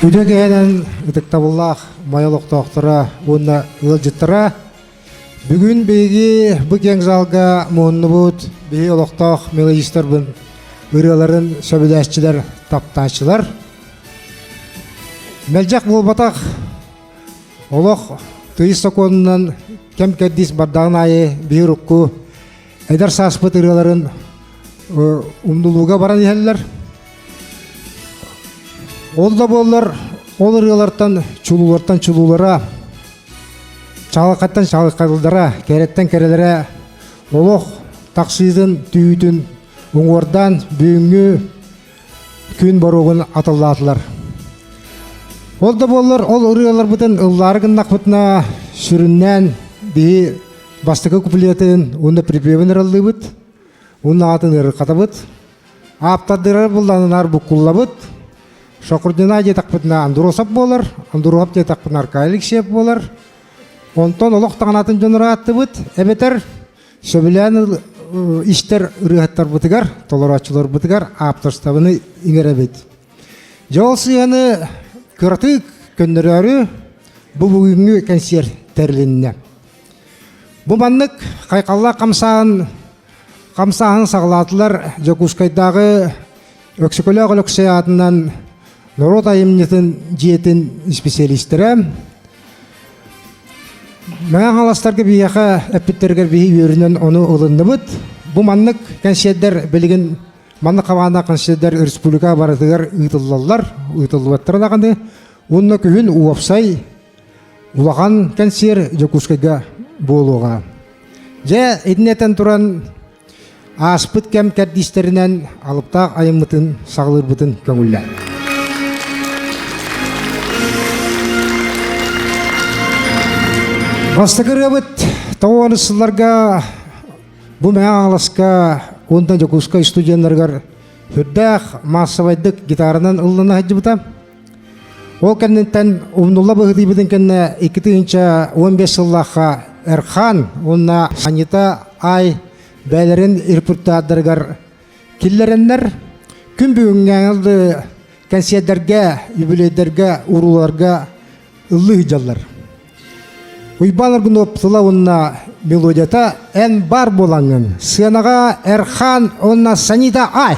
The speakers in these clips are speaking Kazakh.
Үдегенен үтіктабыллақ майолық тоқтыра онна ылжыттыра. Бүгін бейгі бүкен залға мұнны бұд бей олықтақ мелодистер бұн үрелерін сөбіләшчілер тапташылар. Мәлжақ бұл батақ олық түйіс соқонынан кәм кәддіс бардағын айы бей рұққу әдір саспыт үрелерін ұмдылуға баран елілер. Ол да болар, ол ырғалардан чулулара, чалықаттан чалыққадылдара, кәреттен кәрелері, олық тақсыйдың түйітін оңғардан бүйінгі күн баруғын атылдатылар. Ол да болар, ол ырғалар бұтын ұлларығын нақпытына сүріннен бейі бастығы күпілетін онда припевін ырылды бұд, оның атын ыры қата бұд, аптадыры бұлданын ар бұққылла бұд, Шоқырдына жетақпытына андуросап болар, андуросап жетақпытына аркайлік шеп болар. Онтон олықтаған атын жоныра атты бұд, әбетер сөбіләні іштер ұрығаттар бұтығар, толырачылар бұтығар, аптырставыны еңер әбет. Жол сүйені күртік көндірі бұл бүгінгі консер тәрлініне. Бұл маннық қайқалла қамсағын сағылатылар Жокускайдағы өксікөлі ағылықсы атынан Народ айымнетін жиетін специалистері. Мәң аластарға бейеқа әппеттерге бейі өрінен оны ұлынды бұд. Бұл маннық консерттер білген, маннық қавағына консерттер республика баратығар ұйтылылар, ұйтылываттыр дағанды. Онына күйін уапсай ұлаған консер Жокускайға болуға. Жа едінетен тұран аспыт кәм кәддистерінен алыптақ айымнытын сағылыр бұтын көңілі. Бастықыры бұд тауанысыларға бұл мәң аңласқа ондан Жокускай студиянларғар хүрдәқ массавайдық гитарынан ұлына хаджы бұта. Ол кәннеттен ұмнула бұғыды бұдың кәнне 2-15 жыллаққа әрхан, онына санита ай бәлерін ирпұрттадырғар келлерінлер күн бүгінгі аңылды консертлерге, юбилейдерге, уруларға ұлы жаллар. Уйбаныр күн оптыла онына мелодията ән бар болаңын. Сынаға әрхан, онына санита ай.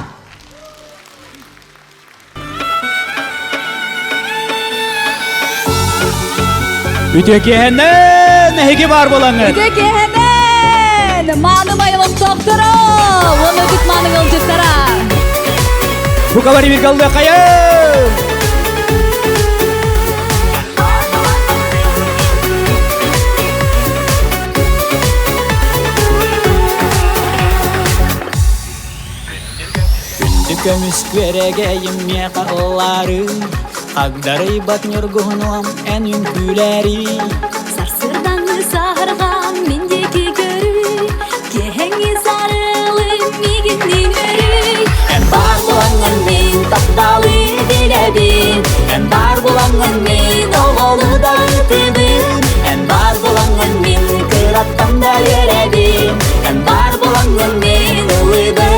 Үтекенен әйге бар болаңын. Үтекенен маным айлық тоқтыры, оны күт маның ұлжыттара. Бұл қабары бір қалды қайын. Көміс көрегейім не қалары, ағдары батнер ғұным ән үнкілері. Сарсырдаңы сағырған мендегі көрі, кехеңі сарылы мегіннен өрі. Ән бар болаңын мен тапталы делебін, ән бар болаңын мен оғылы да үтібін. Ән бар болаңын мен қыраттан да еребін, ән бар болаңын мен ұлыбын.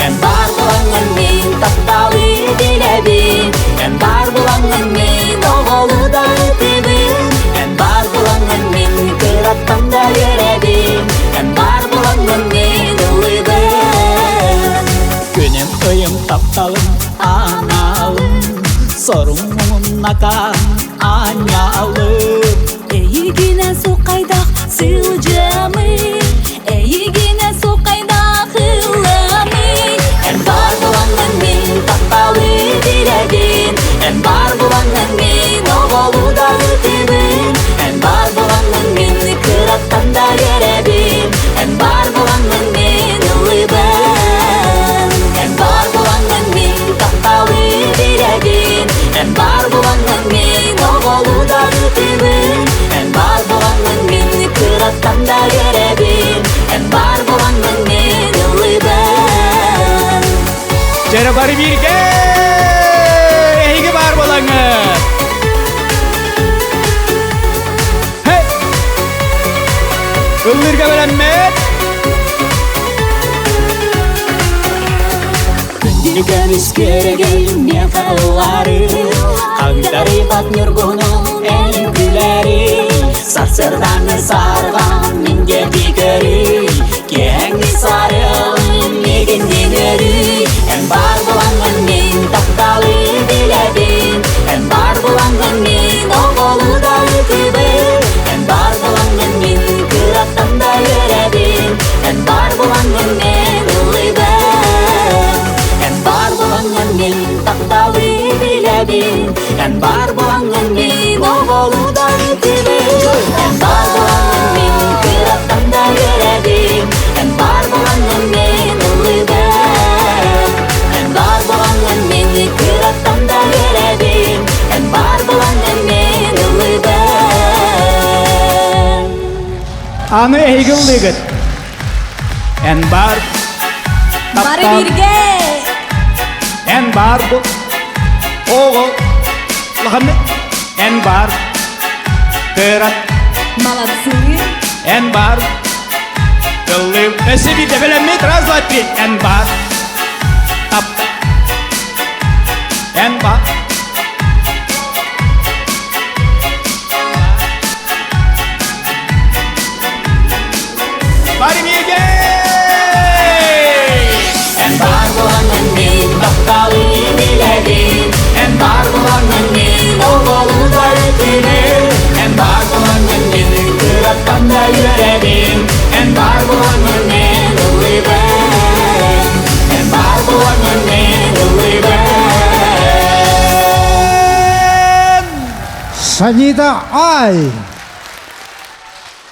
Ән бар болаңын мен тапталы делебін, ән бар болаңын мен оғылы да үтібін. Ән бар болаңын мен қыраттан да еребін, ән бар болаңын мен ұлыбын. Күнім өйім тапталым аналым, сорым мұңым накан аналым. Әйгіне соқайдақ сылжамы, әйгіне соқайдақ ылламы. Ән бар болаңын мен тапталы делебін, ән бар болаңын мен оғылы да үтібін. Ән бар болаңын мен қыраттан да еребін, ән бар болаңын мен ұлыбын. Ән бар болаңын мен тапталы делебін, ән бар болаңын мен оғылы да үтібін. Ән бар болаңын мен қыраттан да еребін, ән бар болаңын мен ұлыбын. Жәрі бары бірге әйге бар болаңын. Үллірге бәләммет. Күндегі біз көрегейім мен қалары, Ылғат нұргының ән күләрі Сарсырдаңы сарған мінге бекері Кеңі сарылым меген денері Ән бар болаңын мен тақталы біләбін Ән бар болаңын мен оғылы да үкібін Ән бар болаңын мен күраттан да өрәбін Ән бар болаңын мен ұлыбын Ән бар болаңын мен тақталы біләбін Ән бар болаңын мен оғылы да үкібін Ән бар болаңын мен күраттан да өрәбін Ән бар болаңын мен ұлыбын Ән бар болаңын мен күраттан да өрәбін Ән бар болаңын мен ұлыбын Аны әйгілдігіт. Ән бар. Бары бирге. Ән бар бұл. Оғыл. Лағамет. Ән бар. Кырат. Молодцы. Ән бар. Кыллым. Өсі бір дәбелемет. Раз, два, три. Ән бар. Тап. Ән бар. Bari birge. Ән бар болаңын мен тақталы біләбін Ән бар болаңын мен оғылы да үкібін Ән бар болаңын мен күраттан да өрәбін Ән бар болаңын мен ұлыбын Ән бар болаңын мен ұлыбын Санида Ай,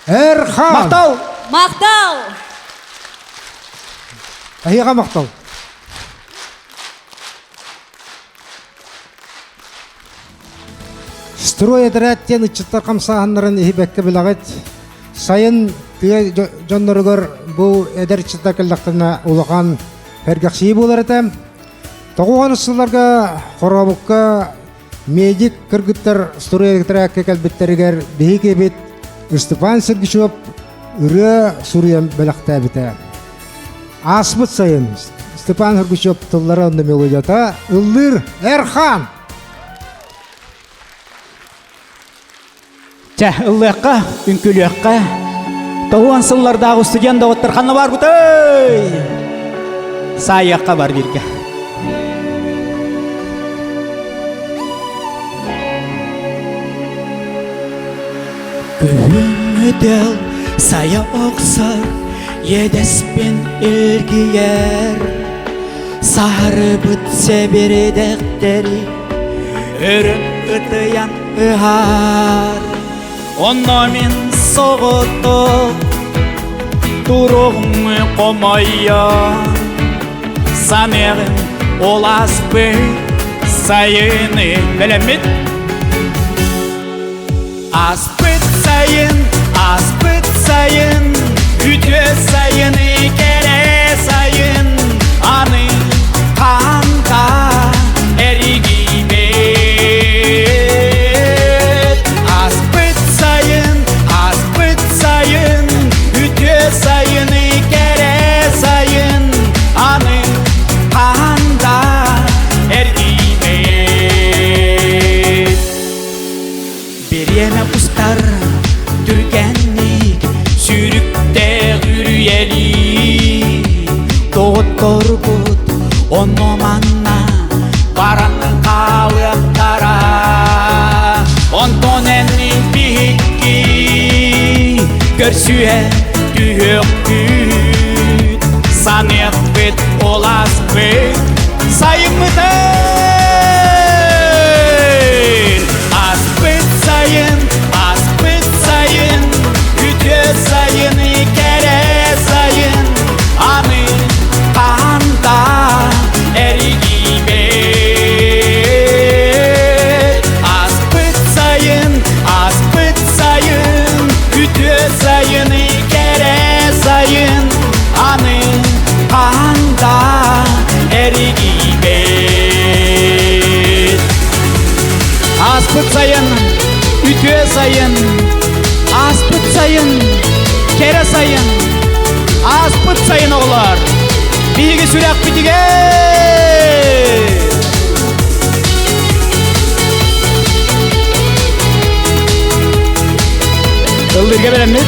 Эрхан. Мақтау. Мақтау. Әйіға мақтау. Строй әдірәттен үтчіттар қамсағанларын ехібәкке білағыт. Сайын түйе жонларығыр бұл әдір үтчіттар кілдақтарына ұлыған пәргақшейі болар әтем. Тоғуған ұсыларға қорғабыққа медик кіргіптар строй әдірәкке кәлбеттерігер бейге бет Степан Сергишов үрі Суриян бәліқті әбіті. Асмыт сайын Степан Сергишов тұллары онды мелодията Ыллыр Эрхан. Чә, ыллыққа, үнкіліққа. Тоғуан сыллардағы студент оғыттырқаны бар бұтой. Сайыққа бар бірге. Көңіл сая оқсар, едеспен үлгiyер. Сары бұтсе бередектері, үріп ұтыян ұғар. Онна мен соғыты, тұрғымы қомайя. Санеғын олас бұл, сайыны білемет. Аспыт сайын, үтө сайын, кере сайын, аны қанта әрігі бет. Аспыт сайын, үтө сайын, кере сайын, аны қанта әрігі бет. Береме ұстар түргенник сүрікте үрүйели Тоғыттор бұд оны манна бараны қалықтара Онтон әннің бейікки көрсуе түйік күт Санет бұд олас бұд сайын мұтын Аспыт сайын, үтө сайын, кере сайын, аны қанда әрігі бет. Аспыт сайын, үтө сайын, кере сайын, аны қанда әрігі бет. Аспыт сайын, үтө сайын, аспыт сайын, кере сайын, аспыт сайын оғылар. Биге сүрәк бітіге! Birge belemmet.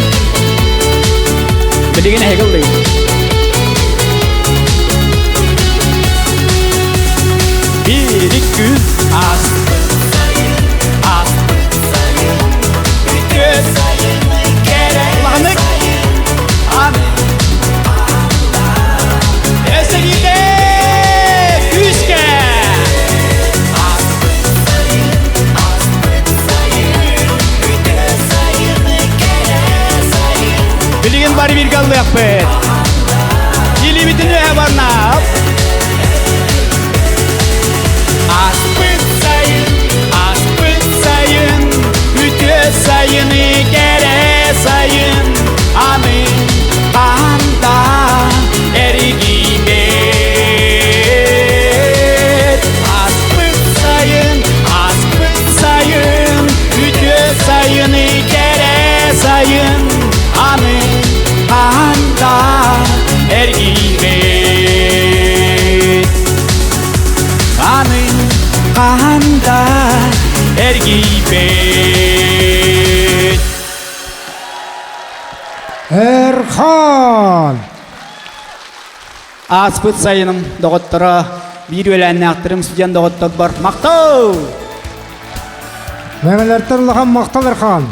Biligine hegel Bir, iki, üç, az. Az. Göz. Kulağınık. Amin. Esegide. Küske. Biligin bari bir gallı yapıt. Dili bitini hevarnap. Aspıt sayın, üte sayını kere sayın. Amin, anda ergimet. Aspıt sayın, üte sayını kere sayın. Amin, anda ergimet. Amin. Anda ergibet. Erkan. Aspıt sayının doğuttura bir ölenini aktırım sütyen doğuttur var. Maqtav! Meğelerden ulağan maqtal Erkan.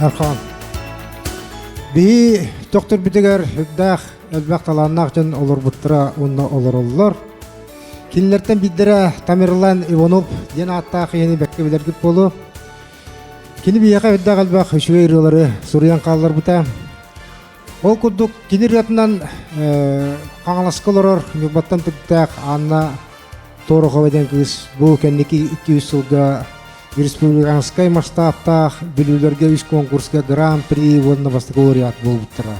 Erkan. Bir doktor bitiger hüddağ elbaq talanaq jön olur buttura unna olur olurlar. Kinlerden bidire Tamirlan Ivanov den attaq yeni bekke bilergip bolu. Kini biyaqa hüddağ elbaq hüşüge yürüleri Suriyan qallar buta. Ol kudduk kini riyatından qanalaskı olurur. Nübattan tüttaq anna Toru qaveden kız bu kendiki 200 yılga республиканский масштабта билүүлөргө үч конкурска гран при вонна бастык лауреат болуптура.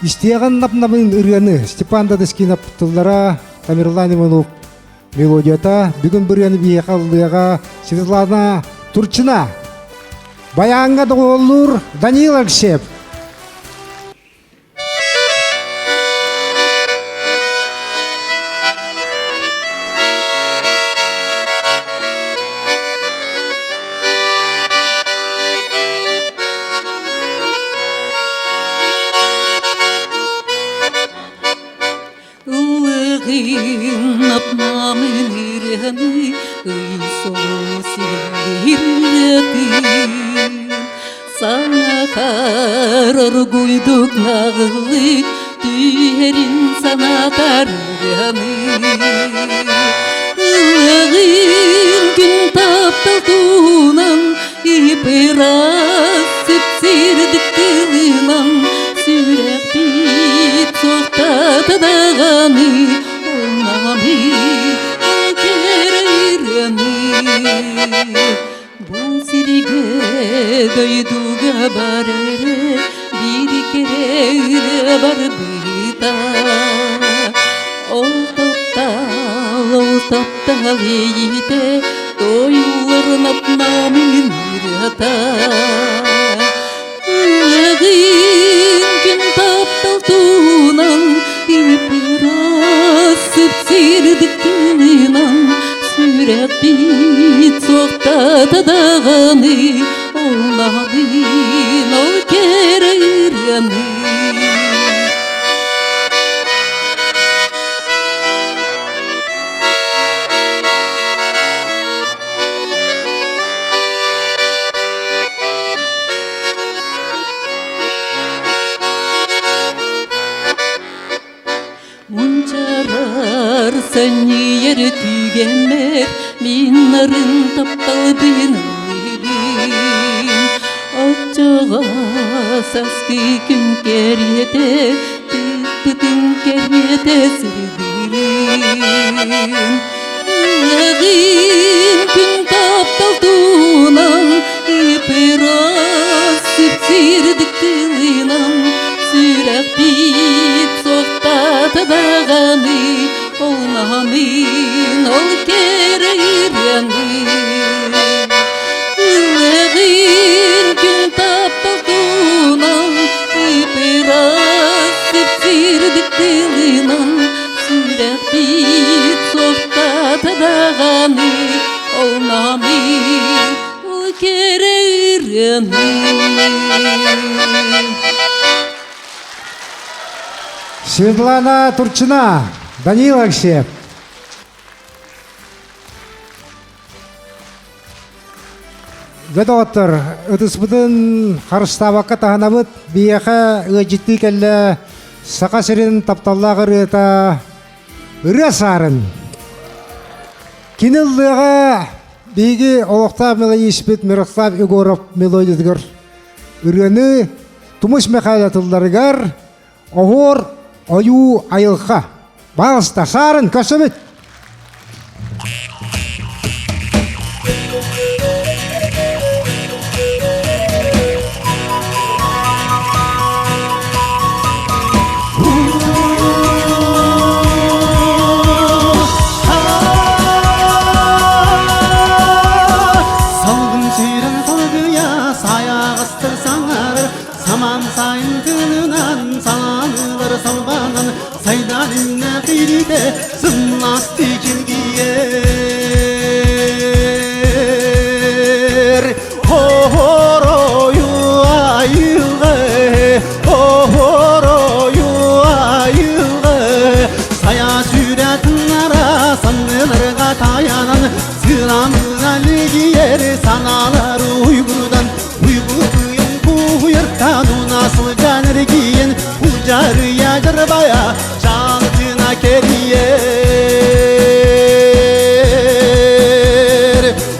Истияган напнабын ырганы Степан Дадыскин аптылдара Тамерлан Иванов мелодията бүгүн биргени биякалдыга Светлана Турчина баянга доголур Даниил Алексеев. Sana karar koyduk nağlık Tüyerin sana targanı Ilığın gün taptaltunan İpiraz sipsirdik kılınan Sürek bit sohtat dağanı Olnami akerayranı Bu sirige doyduga barere bir kere bar bita ol topta leyite doyulların atnamin rata Ağın gün taptal tunan İpiraz sipsirdik kılınan Sürek bit sohtat dağanı Olnadın ol kereyranı Muncarar seni yer tügenmer Minarın taptaldığın öyleyin Akçağa saskı gün keriyete Tıpıtın keriyete sırdilin Ağın gün taptaldığınan İpiraz sipsirdik kılınan Sürek bit sohtat dağanı Olnamin ol kereyranı Ilığın gün taptaltunan İpiraz sipsirdik kılınan Sürek bit sohtat dağanı Светлана Турчина, Данил Алексеев. Ведоттор, ытыспытын харыстабакка таханабыт, бияха ыжитти келле сака сирин тапталлағыр ыта ыры сарын. Киныллыға биги олоқтап мелодиспит Мирослав Егоров мелодидгар ырыны тумыш мехайлатылдарыгар оғыр ою айылға. Бағыста сарын көсөбіт. Saman sayın tınınan sananılar salbanan saydan inne qiride sınlastik ilgiyer Ohoroyu ayığı Ohoroyu ayığı Saya süretinlara sanılarga tayanan Sıramına ligiyer sanalar Uygur'dan Uyurtanu nasıl canır giyin Ucar yacar baya Şantına keriyer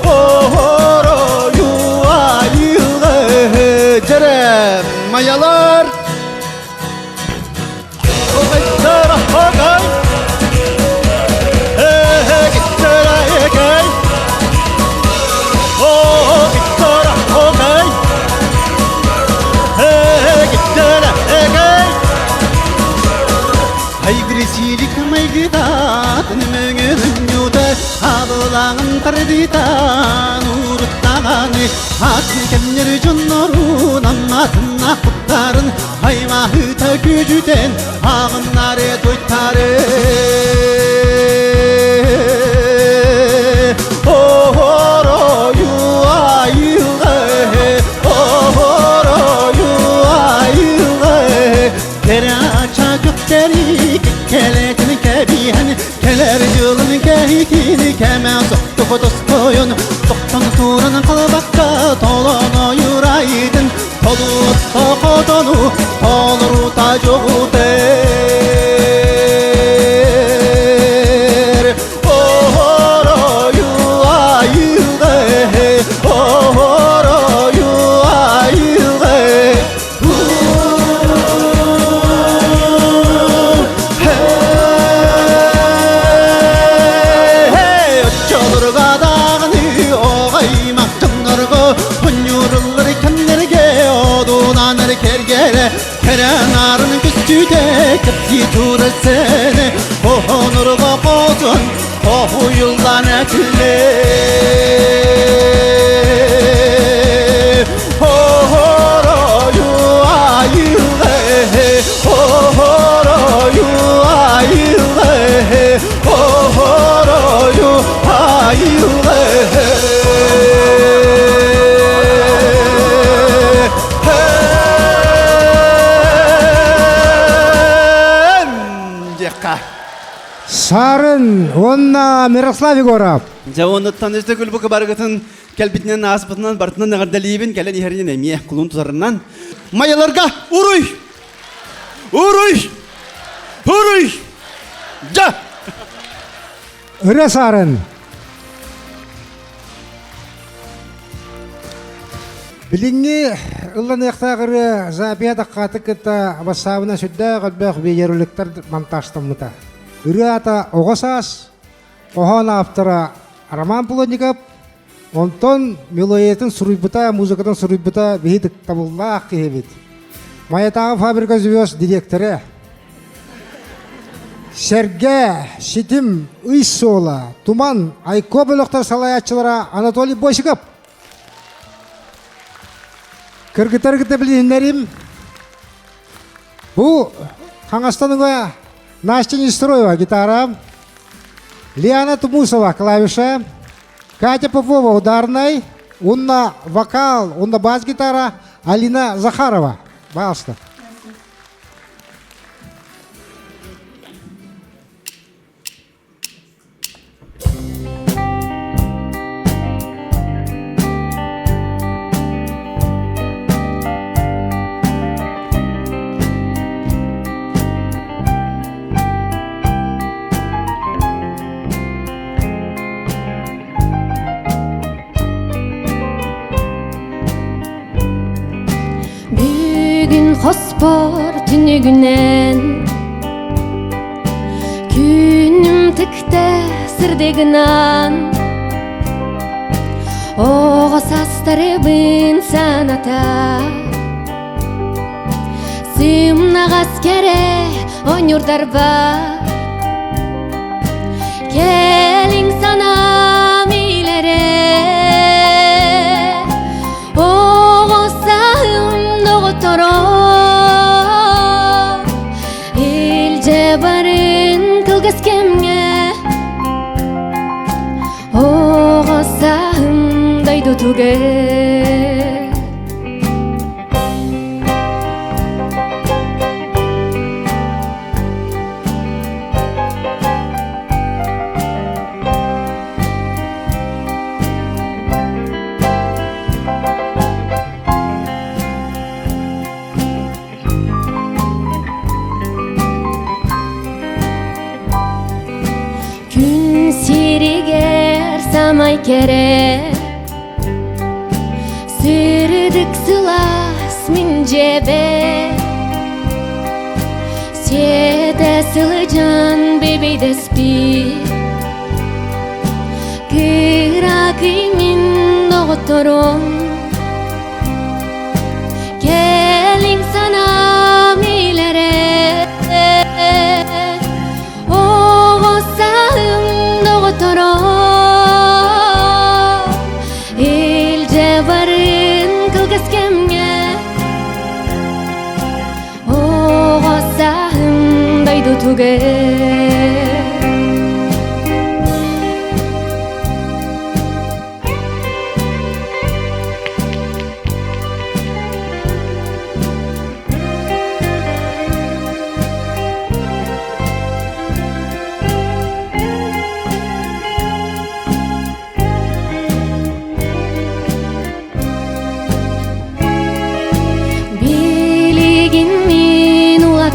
Ohoroyu ayığı Cerem mayalar Okaytara okay Gittara ekay Gittara okay Haygırisilik maygıdan Möngürün yuda Ağılağın tardidan Uğruttağını Atın kemler cunnorun Anlatına kutların Haymahıta gücüden Ağınları toytarı Ohoroyu ayığı Ohoroyu ayığı Kere aça gökleri Keletini kebihen Keler yılın kehitini Kemen soktu fotos koyun Toktan turan kalbakka Tolunu yuraydın Tolu tokodonu Toluru tacoğu der Ohoroyu ayığı Ohoroyu ayığı Kerenarın küstüde kıpti turasene Ohonurga bozun Ohu yıldan etile Ohoroyu ayığı Ohoroyu ayığı Ohoroyu ayığı Сарын, онна Мирослав Егоров. Жауынныттан өсті күлбі барғытын кәлбітінен аспытынан бартынан нағардалейбін кәлін ерінен әмие құлын тұзарынан. Майаларға ұруй! Ұруй! Ұруй! Жа! Ыры сарын. Билинги ыллан яқтағыры запияда қаты кітті бассабына сүдді қалбақ бейеруліктер монтажтамыта. Ыры ата оғасас, оған автора Роман Полонников, онтон мелоетін сұруйбыта, музыкадан сұруйбыта бейдік табыллақ кейбет. Маятағы фабрика звезд директоры. Серге, Шитим, Үйсола, Туман, Айко бөліқтар салаятчылара Анатолий Босиков. Кыргытар-гыты білінерім. Бұл Қаңастаныға Настя Нестроева гитара, Лиана Тумусова клавиша, Катя Попова ударной, онна вокал, онна бас-гитара Алина Захарова. Басты. Бүгін қоспор түнегінен күнім тікті сірдегінан оға састарыбын саната сымнақ аскере ойнырдар бар келің санам илере Ilce barın kılgız kemge Oğa sahım daydı tuge Gün siriger samay kere Sırdık sılas min cebe Siyede sılıcan bebi despi Kırakı min doktorum Gelin sana milere İlce barın kılgız kemge Oğa sahım daydı tuge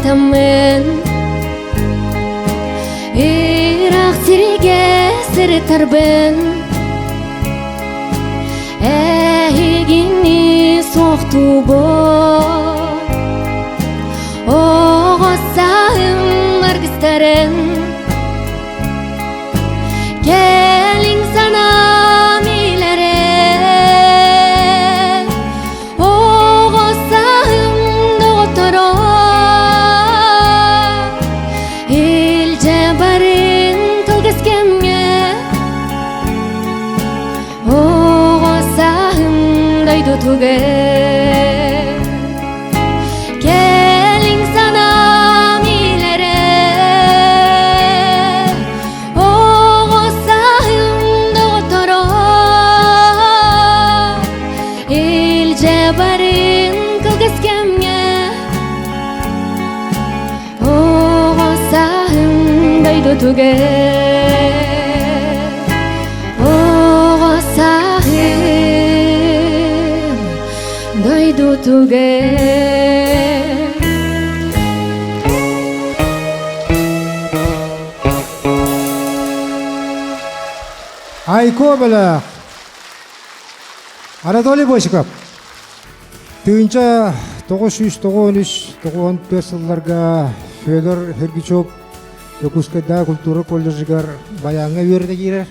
Tamın Irak sirige sırtarbın Ehigini soğuktu bu Oğa sahım argıstarın Gelin sana milere Oğa sahım doktorum Barın kılgız kemge Oğa sahım daydı tuge Gelin sana milere Oğa sahım doktorum İlce barın kılgız kemge Oğa sahım daydı tuge Oğa sahım daydı tuge Айко білі Анатолий Босиков түйінші 993-94 жылларға Федор Хергичев Якутскайда культура колледжигар баяңа верді кейрер.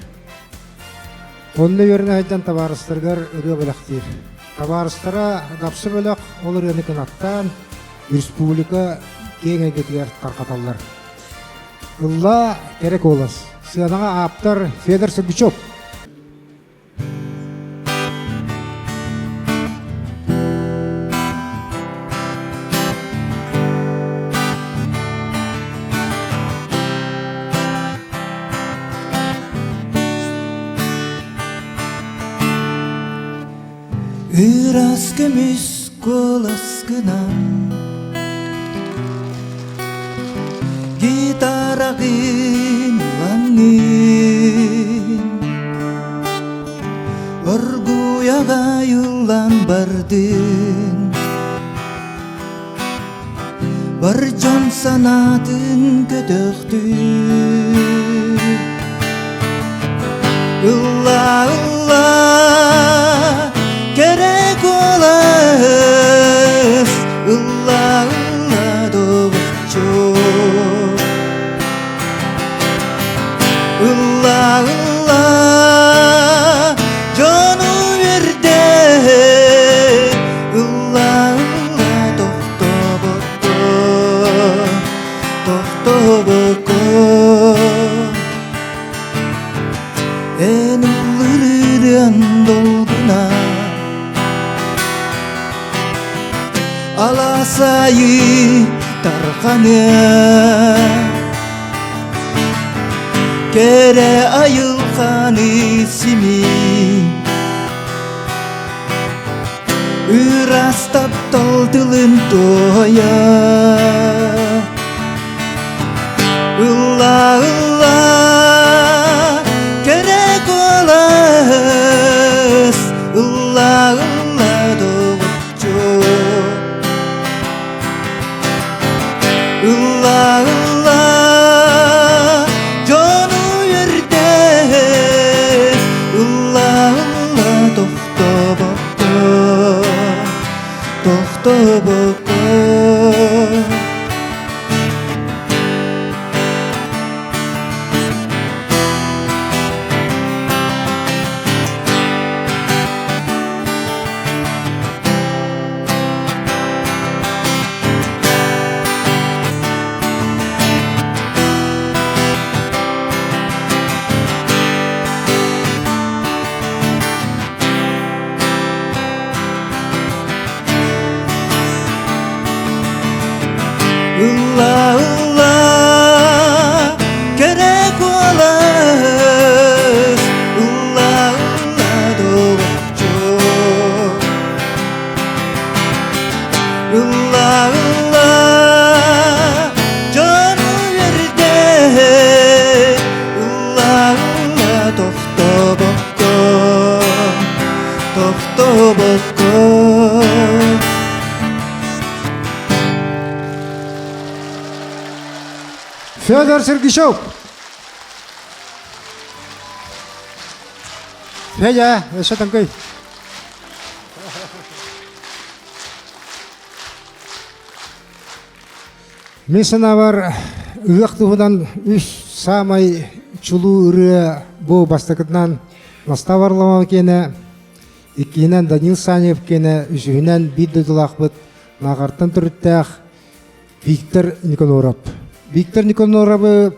Онны веріне хайдан табарыстыргар үрі біліқтер. Табарыстыра дапсы біліқ ол үрені кінаттан республика кең әйгетігер тарқаталар. Ұлла керек олас. Сыянаға аптар Федор Хергичев. Ырас көмүс коласкынан гитарагын улаңын Оргуяга юллан бардын Бар жан санатын көдөктү Улла, улла, керек олас Улла, улла, добычу Улла, улла, жону берде Улла, улла, тохтобокко Тохтобокко En ulluren dolguna Alasayı tarhane Kere ayılkan isimi Ürastap taldılın doya Ulla, ulla Gerek olas Ulla, ulla doğucu Ulla, ulla Jonu yerde Ulla, ulla Tohtobokko Tohtobokko Ulla, ulla, gerek olas Ulla, ulla, doğucu Ulla, ulla, canı yerde Ulla, ulla, tohtobokko Tohtobokko Федор Сергишов. Федя, еще танкой. Мен сана бар ыяктыгынан үш самай чулуу ыры бу бастыкытынан наставарлама кене, икинен Данил Санев кене, үчүнен биддулакбыт нагартан түрүттәк Виктор Никоноров. Виктор Никоноровы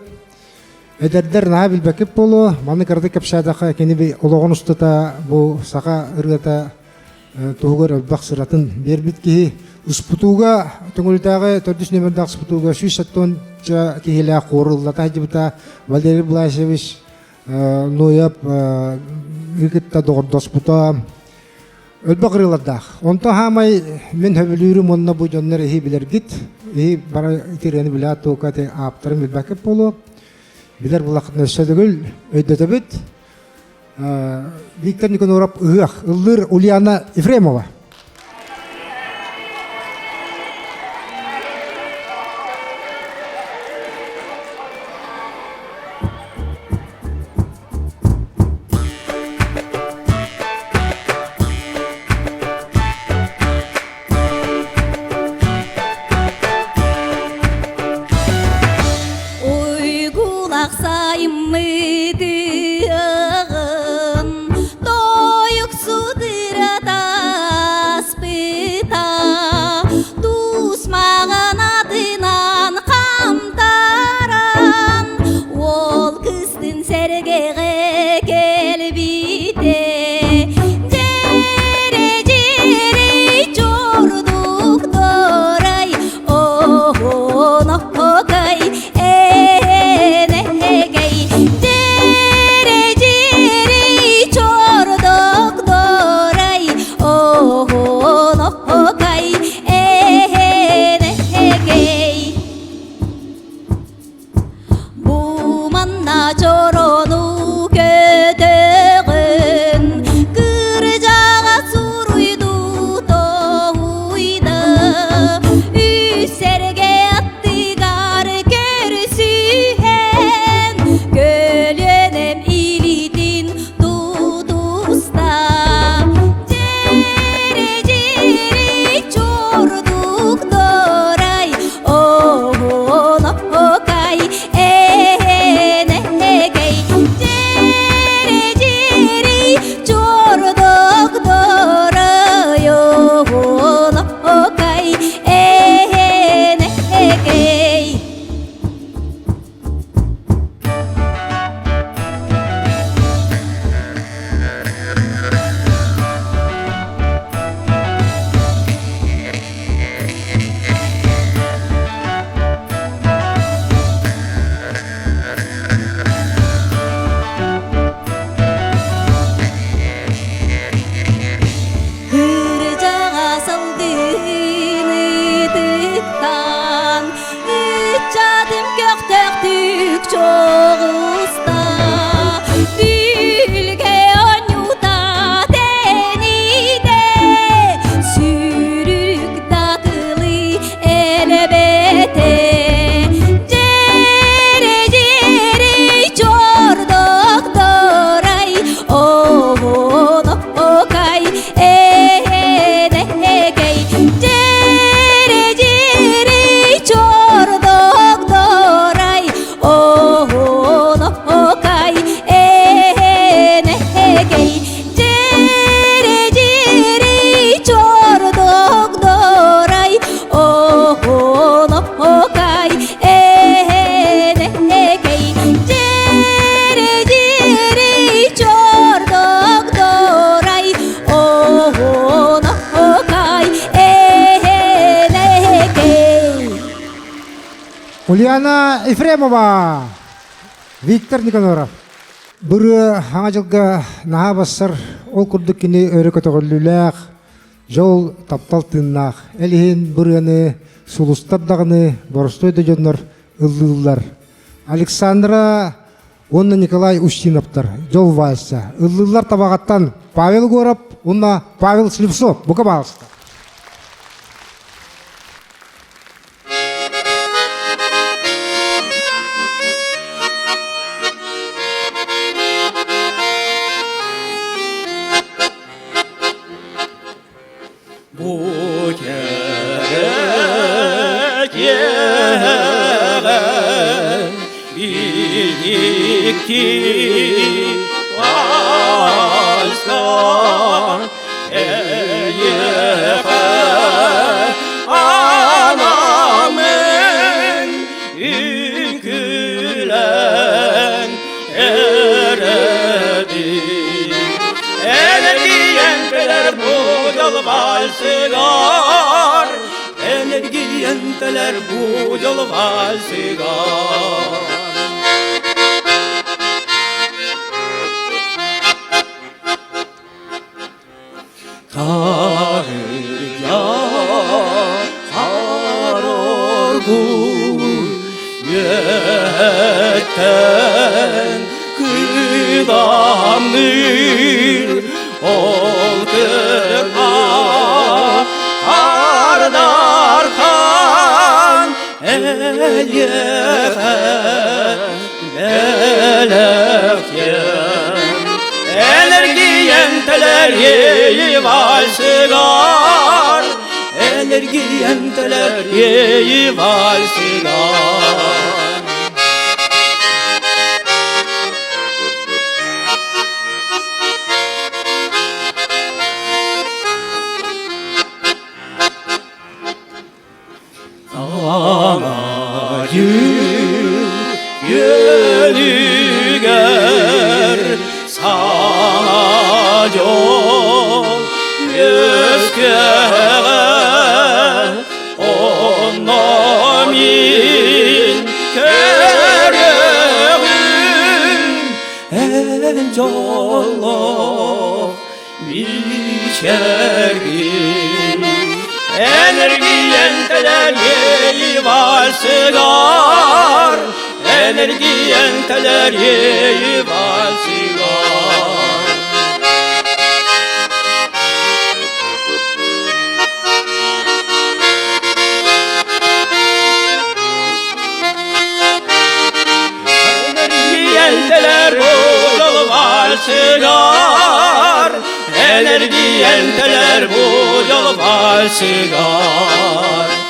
эдердер на билбекеп болу, маны кырды кепшадака кени ологон устата бу сака ыргата тугар албак сыратын бербит ки успутуга төңөлдәге 4 номердагы успутуга шүшаттон жа кихилә корыллата жибта Валерий Блашевич нояп ыргытта дордос бута Ölbek rıладах. Onta hamay men höbülürüm onna bu jonlar ehi bilergit. Ehi bara itireni bila tokate aptarım bilbekep bolu. Biler bulakıtna södөгül öydötöbüt. Виктор Никоноров ıhık. Ыллыр Ульяна Ефремова. чорону көтөгөн кыр жага суруйду тоуйда үсерге аттыгар көрсүен көлөнөм илитин тутуста жери жери чордук дорай окай энекей жери жери чордук дорай окай энекей Hırcağa saldığını tıktan Üç adım göktöktük çok usta Bülge onyuta denide Sürük datılı elbette Cere cere çorduk doray okay enekey jere jere çorduk doray okay enekey jere jere çorduk doray okay enekey jere jere çorduk doray okay enekey Ульяна Ефремова, Виктор Никоноров. Бұры аңа жылға наға басыр ол күрдік кені өрі көтіғіліләқ, жол таптал тыннақ. Әліхен бұрыны сулыстардағыны борыстойды жонлар ыллылар. Александра онны Николай Устиновтар, жол вайса. Ыллылар табағаттан Павел Горов, онна Павел Слепцов. Бұқа бағысты. Bu kere bildik ki valstan anamın ünkülen eredi Energiyenteler bu yol valsigar Energiyenteler bu yol valsigar Tanrı'ya harorgun yetten kıdamdır ol kırma ardarkan elyefen belekyen Energiyenteler yeyi valsigar Energiyenteler yeyi valsigar Ağacım yönüger sana yol göster Onamin körüğün en jolloq biçergin Energiyenteler yeyi valsigar Energiyenteler elteler yeyip asigar. Elteler bu var sigar, enerji elteler bu yol var sigar.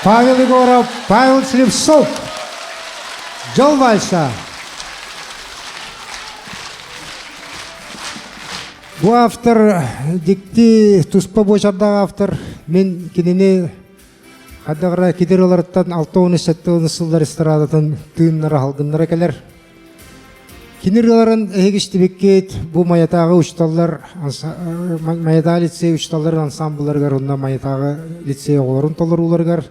Павел Егоров, Павел Слепцов. Жол вальса. Bu автор дикти туспа бочардағы автор. Мен кенене қадағыра кедер оларыттан 6-10 сылдар эстарадатын түйінлары халғынлары келер. Кенер оларын әйгішті беккет бұл маятағы ұшталар, маятағы лицей ұшталар ансамбларғар, онна маятағы лицей оғыларын толар оларғар.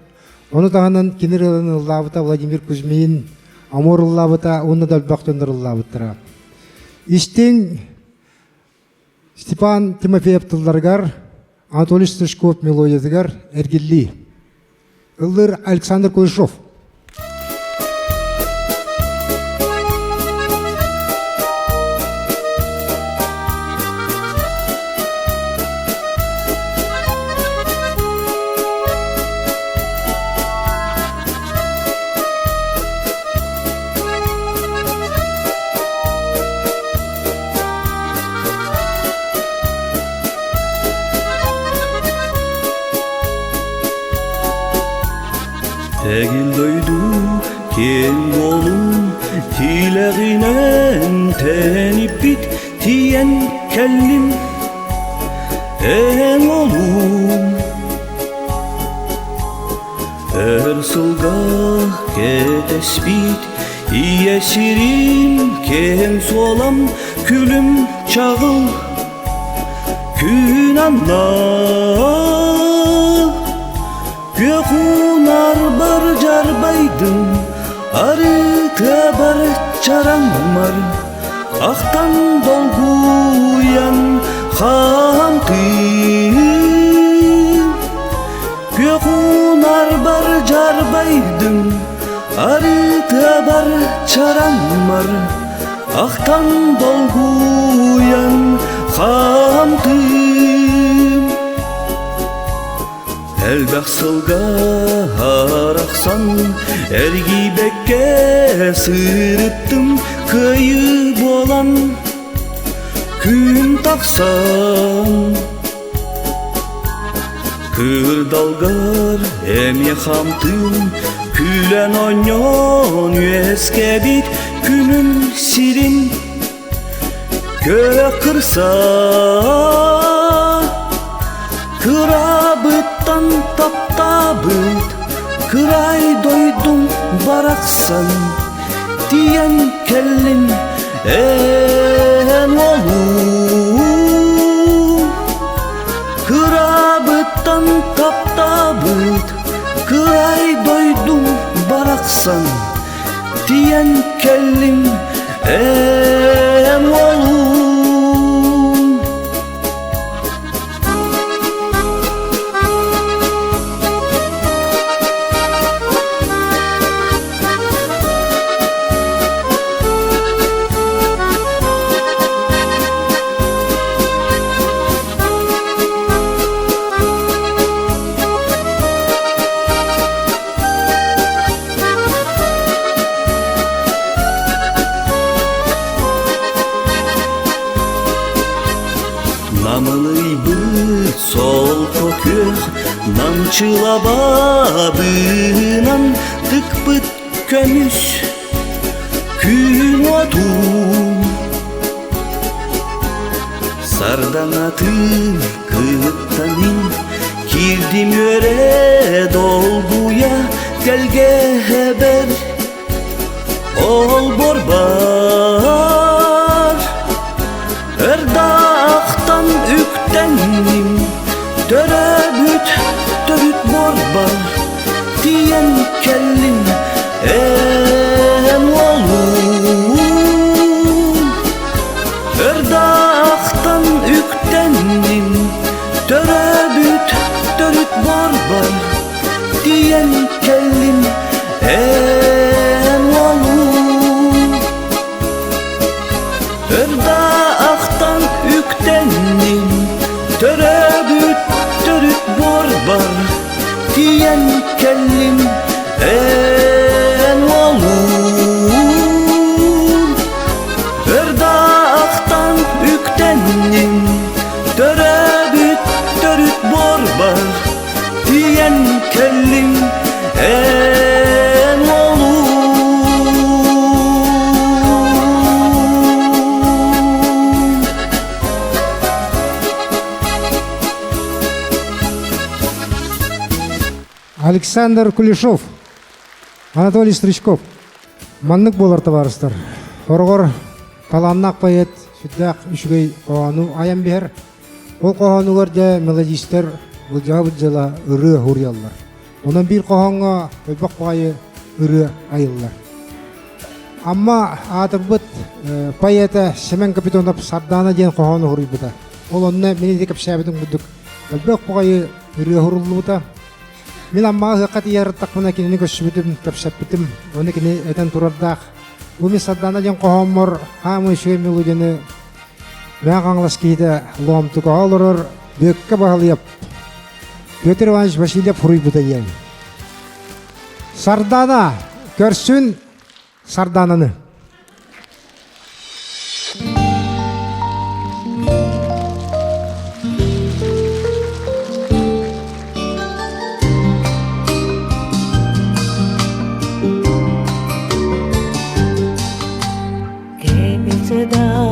Оны тағынан кенер оларын ұллабыта Владимир Кузьмин, Амор ұллабыта, оны да үлбақтындар ұллабыттыра. Иштен Степан Тимофеев тылдаргар, Анатолий Стышков мелодиядыгар, Эргилли. Ылдыр Александр Кулешов. Tegil doydu ken bolum tileginen tenip bit tiyen kellim en olum Ersılga ketespit iyesirim ken solam külüm çağıl gün anlar Gökunar bar jarbaydım arıta bar çaramar Aktan dolguyan hamtım Gökunar bar jarbaydım arıta bar çaramar Aktan dolguyan hamtım Elbaqsılga haraqsan Ergibekке sırıttım Kıyı bolan Gün taqsan Kırdalgar emye hamtım Külen onyon Yüeske bit Günüm sirin Gök kırsa Kırabıttan taptabıt Kıray doydum baraksan Diyen kellim en olur Kırabıttan taptabıt Kıray doydum baraksan Diyen kellim en olur Sol kokök namçılababınan tıkpıt kömüs Gün odum Sardanatın kıttanin Girdim yöre dolguya Gelge haber Ol borbar Erdağtan üktendim Döröbüt borbar Diyen kellim en olum Ördağtan üktendim Töröbüt törüt barbar diyen kellim en olum Ördağtan üktendim Töröbüt törüt barbar diyen kellim en olum Ördağtan üktendim Töröbüt törüt barbar diyen kellim en olum Александр Кулешов, Анатолий Стричков. Маннык боларты барыстар. Хоргор таланнак поэт сүддак үшгөй коану аян бер. Ол коанугар да мелодистер бұджа-бұджала ұры хурьяллар. Онан бир коанга өйбак байы ұры айыллар. Амма атырбыт поэта Семен Капитонов Сардана ден коану хурый бұда. Ол онна мені де кәпсәбідің бұдық. Өйбак байы ұры хурылы бұда. Мен аммаға қаты ярыттақ мұна кенені көшібітім, кәпсәппітім. Оны кені әтен тұрардақ. Бұл мен Сардана ден коанмыр хамы шөй мелодияны мен қаңлас кейді ломтуға алырыр бөкке бағылып. Петр Иванович Васильев хуруй бұда ен. Сардана, көрсін Сардананы. Sardana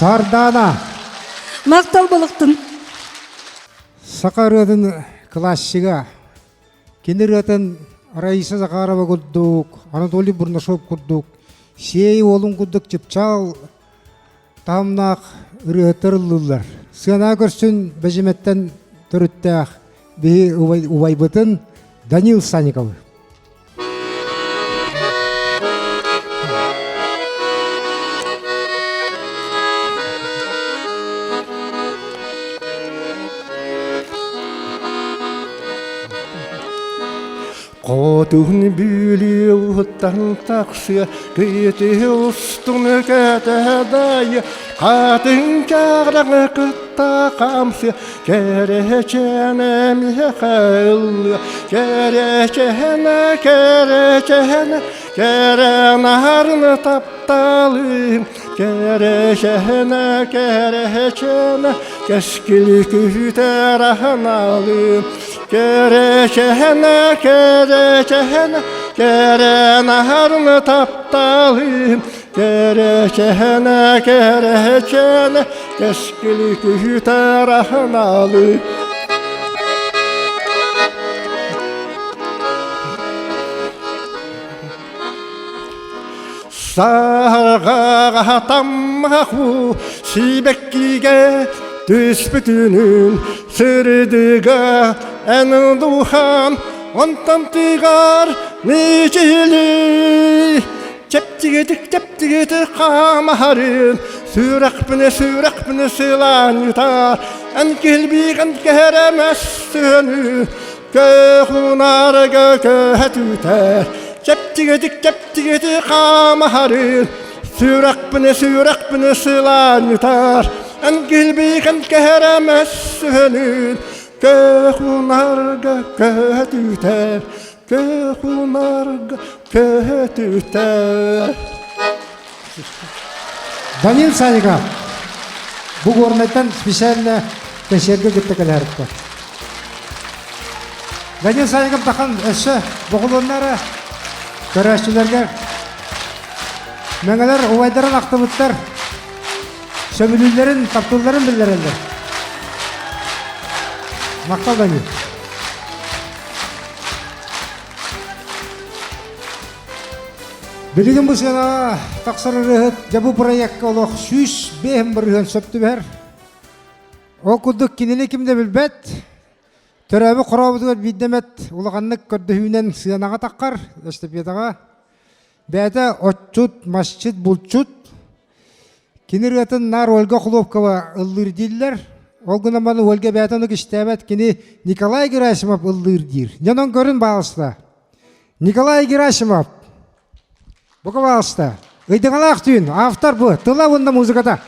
Сардана. Мақтал болықтын. Сақарыдың классига. Кенеретін Раиса Захарова күрдік, Анатолий Бурнашов күрдік, Сей олың күрдік жіпчал тамнақ үретірілділер. Сына көрсін бәжіметтен түріттәқ бейі ұвайбытын Данил Саниковы. Qodun büli utan taksi Giti ustun kätädäi Qatın kağdan kıtta kamsi Kereçene mihail Kereçene Kere naharını taptalım Kereçene Keskili kühüter ahanalım Kereçene Kere naharını taptalım Kereçene Keskili kühüter ahanalım Sargağa tammahu Sibekkige Düspütünün Sırdıga En duhan Ontan tigar Nicili Çeptigedik kamarın Sürak bine sılan yutar En kilbik en keremezsün Köhunar göke tüter Çeptigedik kamarın Sürak bine sılan yutar En kilbik en keremezsün Köhunar göke tüter Köhunar göke tüter Данил Саников. Bu görmekten spesialle teşekkür gittik elbette. Данил Саников takan össe boğulunları görüşçülerge meğeler uvaydaran aktıbıtlar sömürülerin, taptılların bildirirler. Maktal Данил. Bilgin bu sene taksarı bu proyekte olaq süs behem bir söptü ber. Okuduk kinini kimde bilbet. Törəbi qurabıdı bir demet ulağanlık kördühünen sığanağa takkar. İşte biyadağa. Bəyədə otçut, masçut, bulçut. Kinir yatın nar Olga Khlovkova ıldır diller. Olgun amanı Olga bəyədanık iştəbət kini Nikolay Gerasimov ıldır dir. Nenon görün bağısda. Nikolay Gerasimov. Bu bağısda. Ыйдыңалақ түйін. Автор bu. Тыла онда музыкада.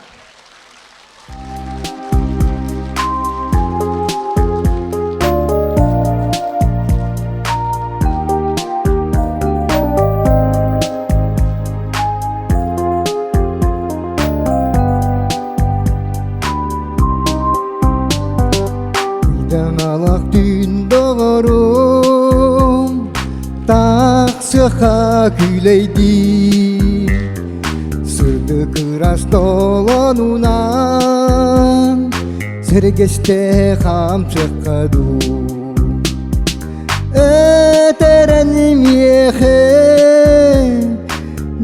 Ыйдыңалақ түйін doğurum Taksıqa küyleydi Sırdı kıras dolanunan Sergeste ham çıkadı Eterenim yehe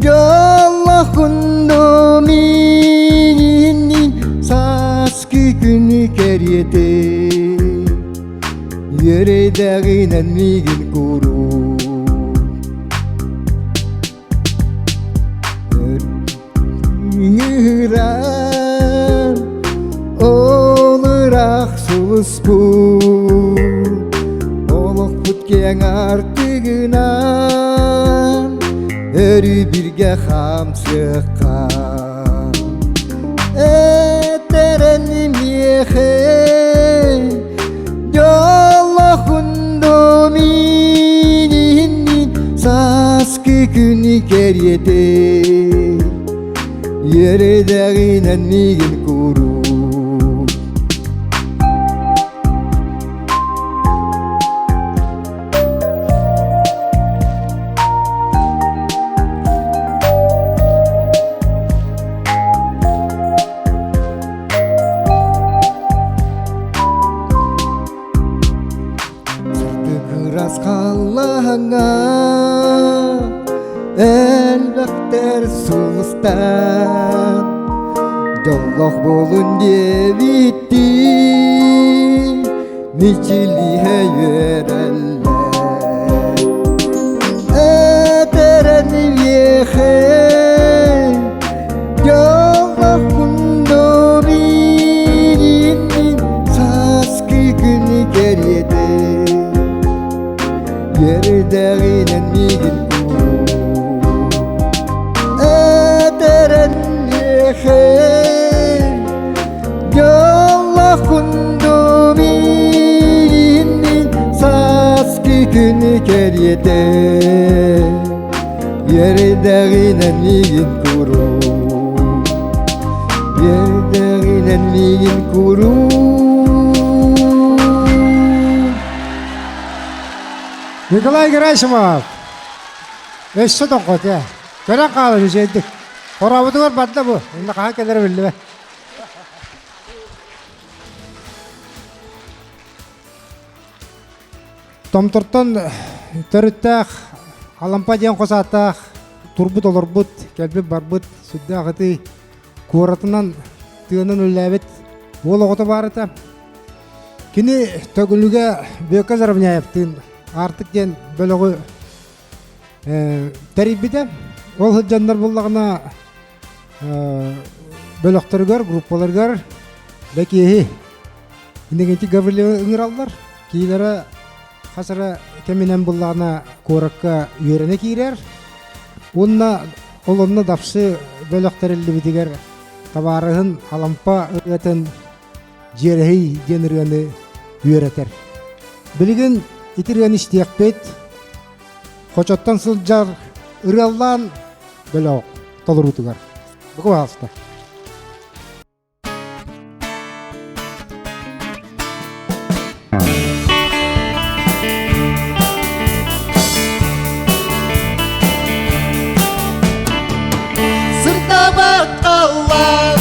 Yallah kundominin Saski günü keriyete Yeredağinen migin kuru Ngıran olur aksulus bu Oluk putken artıgınan Örü birge ham çıkan Eterenim yehe Yallah kundominin Saskı günü keriyete Yeredağinen migin kuru устан жоллох болун дебитти мичилиhe yörelle Eteren vieje jolloh kundo birinin saskı günü geriyede Yerdağinen migin kuru Eteren vieje jolloh kundo birinin saskı günü geriyede Yerdağinen migin kuru Yerdağinen migin kuru Николай Герасимов. Эссе тоңқот я. Көрәк қалып жейдік. Қорабыдығыр бадда бұ. Енді қаға келер білді бе. Томтұрттан төріттәқ, алампа ден қосаттақ, турбут олырбут, кәлбіп барбут, сүдді ағыты, қуыратынан тығынан үлләбет, ол оғыты барыта. Кені төгіліге бөкі зарабыняйыптың артық ден бөлігі тәрибіде. Ол хыджандар болағына бөліқтіргер, группаларгар, бәкейі. Индегенті гаврилі үңір алдылар. Кейлері қасыры кәменен болағына қорыққа үйеріне кейрер. Олынна дапсы бөліқтірілі бідігер табарығын алампа үгетін жерхей деніргені үйеретер. Білген итірген істияқ бет, қочаттан сылжар үреллан бөліғ толыр ұтығар. Бұқы бағысты. Sırta bakallar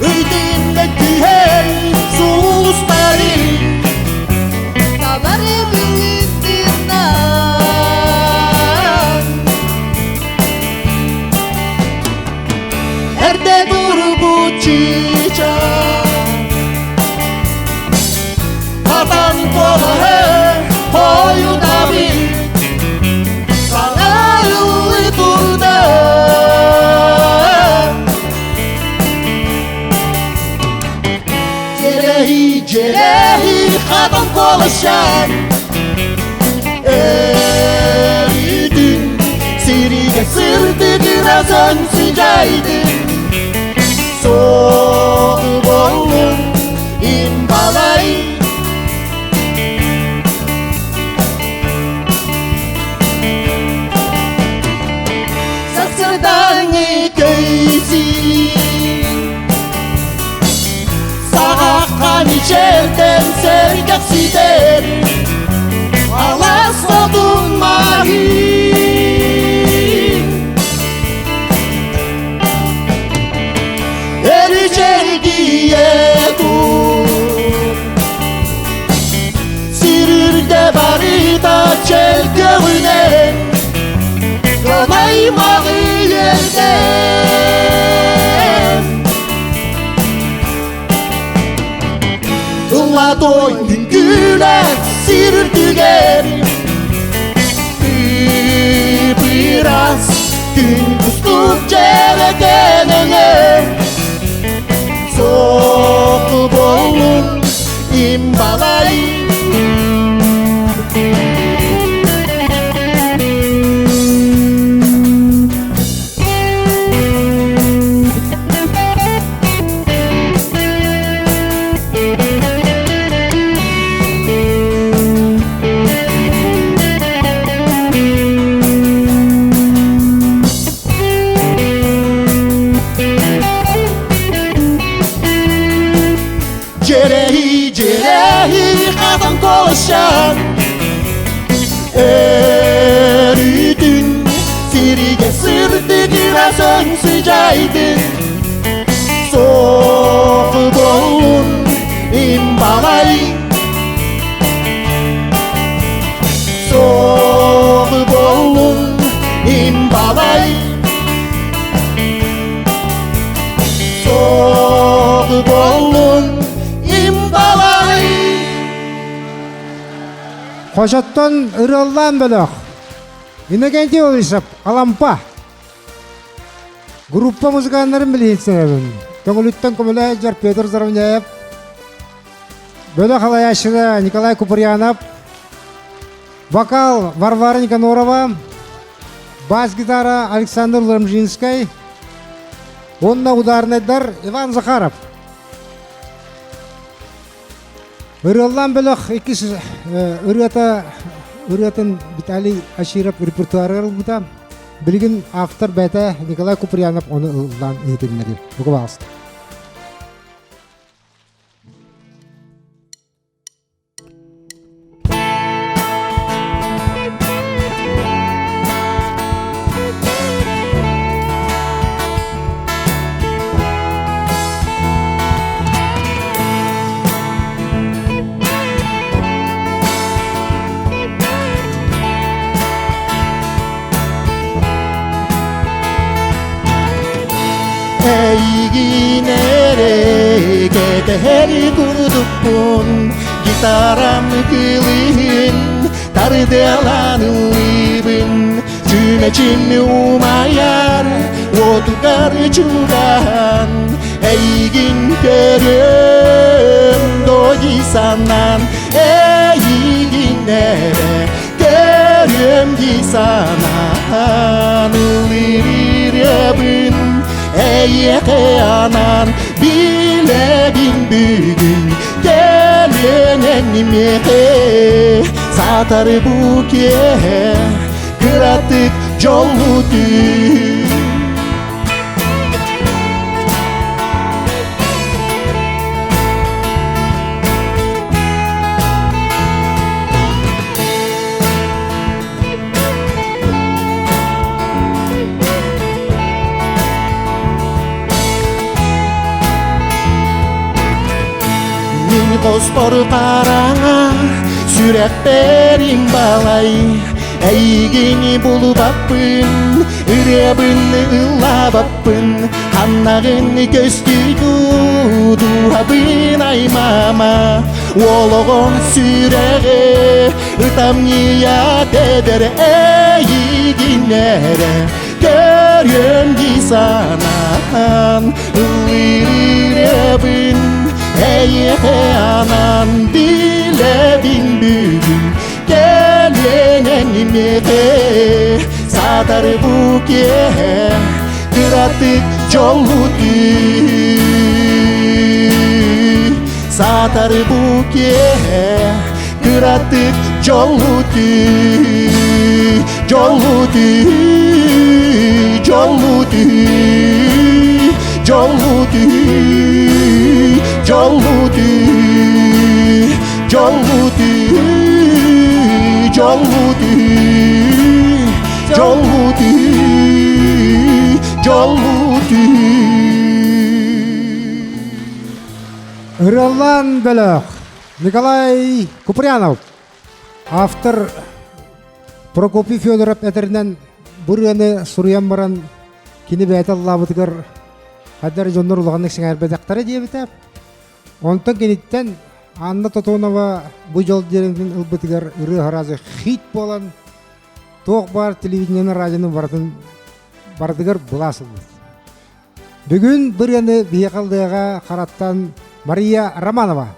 Öydündeki hey susları Kabarı bildirden Erde dur bu çiçek Katan kola hey Hoyu da bir Sana yolu durda Cerehi kadın kolaşan Eridin Siriga sırdı birazın sıcaydın Soğuk olun imbalay Saksırdan köysi Sağakkan içerden sergak sider Alas odun mahir Ericel diye dur Sirürde barita çel göğüne Kamaymağı yerden Doyun güle sirtüger Biraz gün kustup çevekenene Soğuk olun imbalay Cerehi kadın koşan Eridin Sirige sırtı girasın sıcaydın Soğuk olun imbalay Soğuk olun имбалай соғы болун имбалай Қошаттан ырыллан бөлөк. Инегенде олышып, алампа. Группа музыканларын білейінсінебін. Көңіліттен көмілі жар Петр Заровняев, бөлөк алаяшыны Николай Куприянов, вокал Варвара Никанорова, бас-гитара Александр Ломжинский, онна ударныйдар Иван Захаров. Ырыллан бөлөк икис ыратын Виталий Аширов репертуары ырылбыта. Білген автор бәті Николай Куприянов оны ылдан етінлері. Бұғы бағысты. Eyginere keter kurdukun Gitaram kılın tardelanıbın Cümeçin umayar otukar çugan Eygin körüm dogisanan Eyginere körüm gisanan Ilirabın Ey anan bilebin bugün Gelenen nimete satar buke Kırattık jolludu Kospor paranga sürek berim balay Eygini bulubapın Ürebin ılabapın Hannagın göstüydü Duhabın ay mama Ologon sürege Itam niyat eder Eyginere Görüm gisanan Ürebin Ey anan bilebin bugün Gelenen nimete satar buke Kırattık jolludu Satar buke Kırattık jolludu Jolludu Jolludu Jolludu Jolludu Jolludu Jolludu Jolludu Jolludu Ырыллан бөлөк. Николай Куприянов. Автор Прокопий Федоров әтерінен бұрыны сұруян баран кені бәйті Аллабытығыр Хаддар жоннор улағанның сіңәр бәдәқтары дейбітәп. Онтан кенеттен Анна Тотонова бұл жол деріңдің ұлбытығыр үрі харазы хит болан тоқ бар телевидениені радионың бардығыр бұласылды. Бүгін бұрыны бейқалдыға қараттан Мария Романова.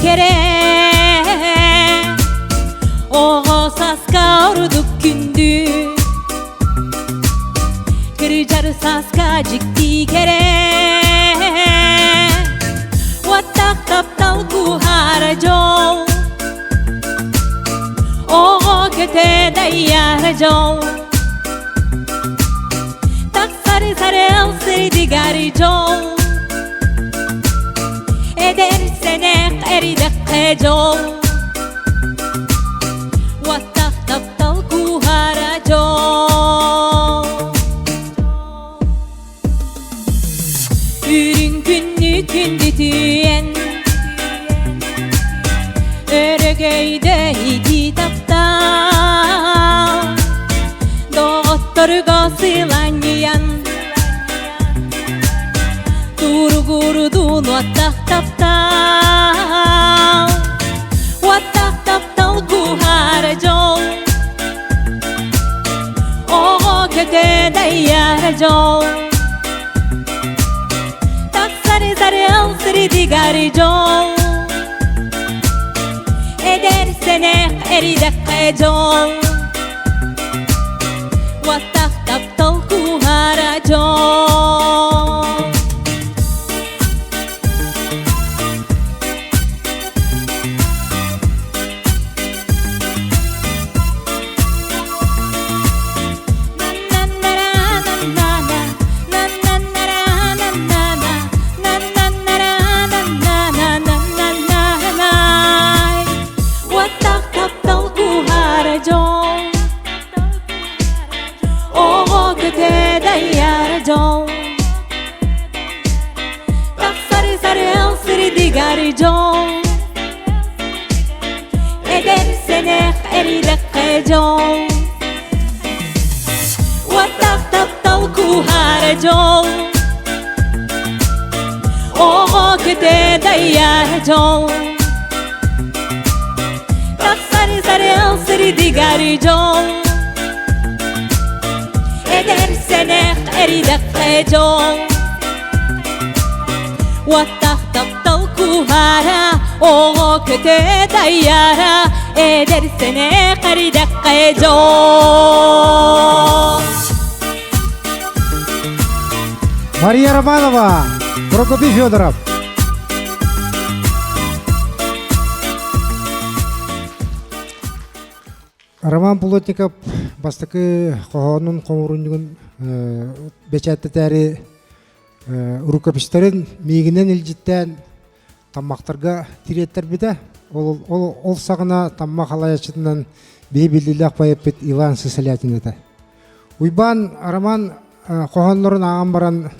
Kere Oğuz saska orduk kündü Kırcar saska cikti kere Wattak taptal kuhara jol Oğuz köte dayara jol digari jol edersene eridek jol Wattak taptal kuhara jol Ürün günlü kündütüyen Öregeyde hidi taptal Doğutturga sılanyan Turgurudun wattak taptal Wattak taptal kuhara jol Oğo köte dayara jol Tak sarı al sırı digari jol Edersene eridek jol Wattak taptal kuhara jol digari jol edersene eridek jol Wattak taptal kuhara jol Oğo köte dayara jol Tak sarı al sırı digari jol Edersene eridek jol Wattak taptal kuhara Oğo köte dayara Edersene eridek jol Мария Романова, Прокопий Федоров. Роман Плотников бастыкы қоғанын қоңырынығын бечәтті тәрі рукопистерін мейгінен елжіттен таммақтарға тиреттер біді. Ол сағына тамма қалаячытынан бейбілділі ақпайып бет Иван Сысылятин еді. Уйбан Роман қоғанларын ағам баран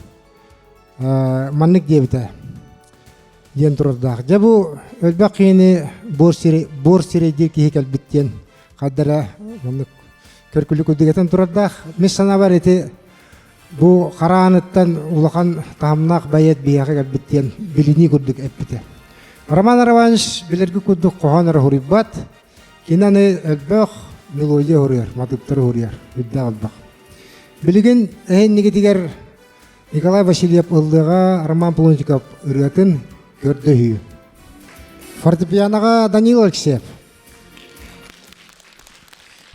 маннык дебіті. Ден тұрырдақ. Жабу өлбәк қиыны бор сире дер кейекел біттен қаддара көркілі көдігетін тұрырдақ. Мес сана бар еті бұ қарағаныттан ұлақан тағымнақ бәйет бейақы біттен біліні көрдік әппіті. Роман Араваныш білергі көрдік қоғанары хұриббат. Кенаны өлбәк мелодия хұрияр, матыптары хұрияр. Үдді қалбақ. Білігін әйін негетігер Николай Васильев ылдыға Роман Плотников үретін көрді хүйі. Фортепианоға Данил Алексеев.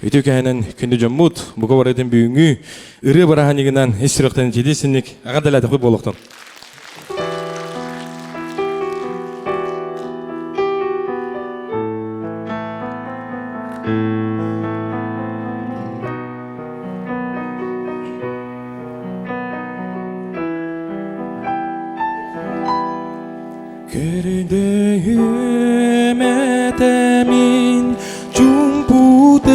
Өтөкәһенен күнді жоммут, бұға баратын бүйіңі үрі бараханығынан эсіріқтен жедесінік ағадалады қой болуқтыр. Көрдüğüm etemin cumpuda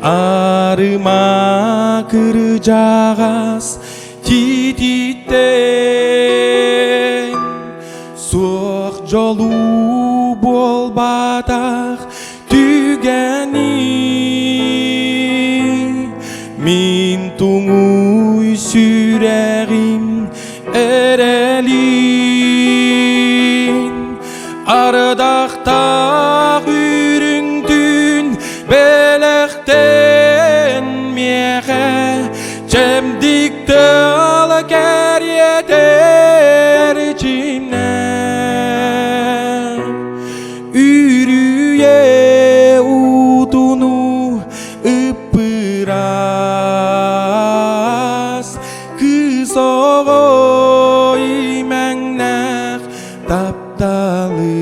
Arıma kıracağız tititten Soğuk jolu bol batak tügeni Min tuğuy sürerim erelin Ardaqta üründün belekten meğe Cemdik dal geryeter cimnem Ürüye udunu ıpıras Kız oğoy mennek taptalın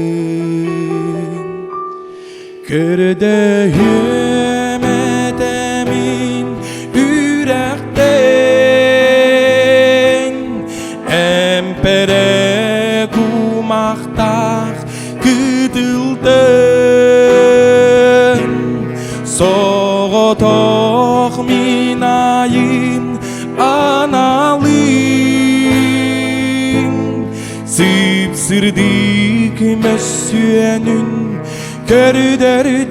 Gördüğüm edemin yürekten Soğutok minayım analım Sipsirdik mösyönün körderdiyen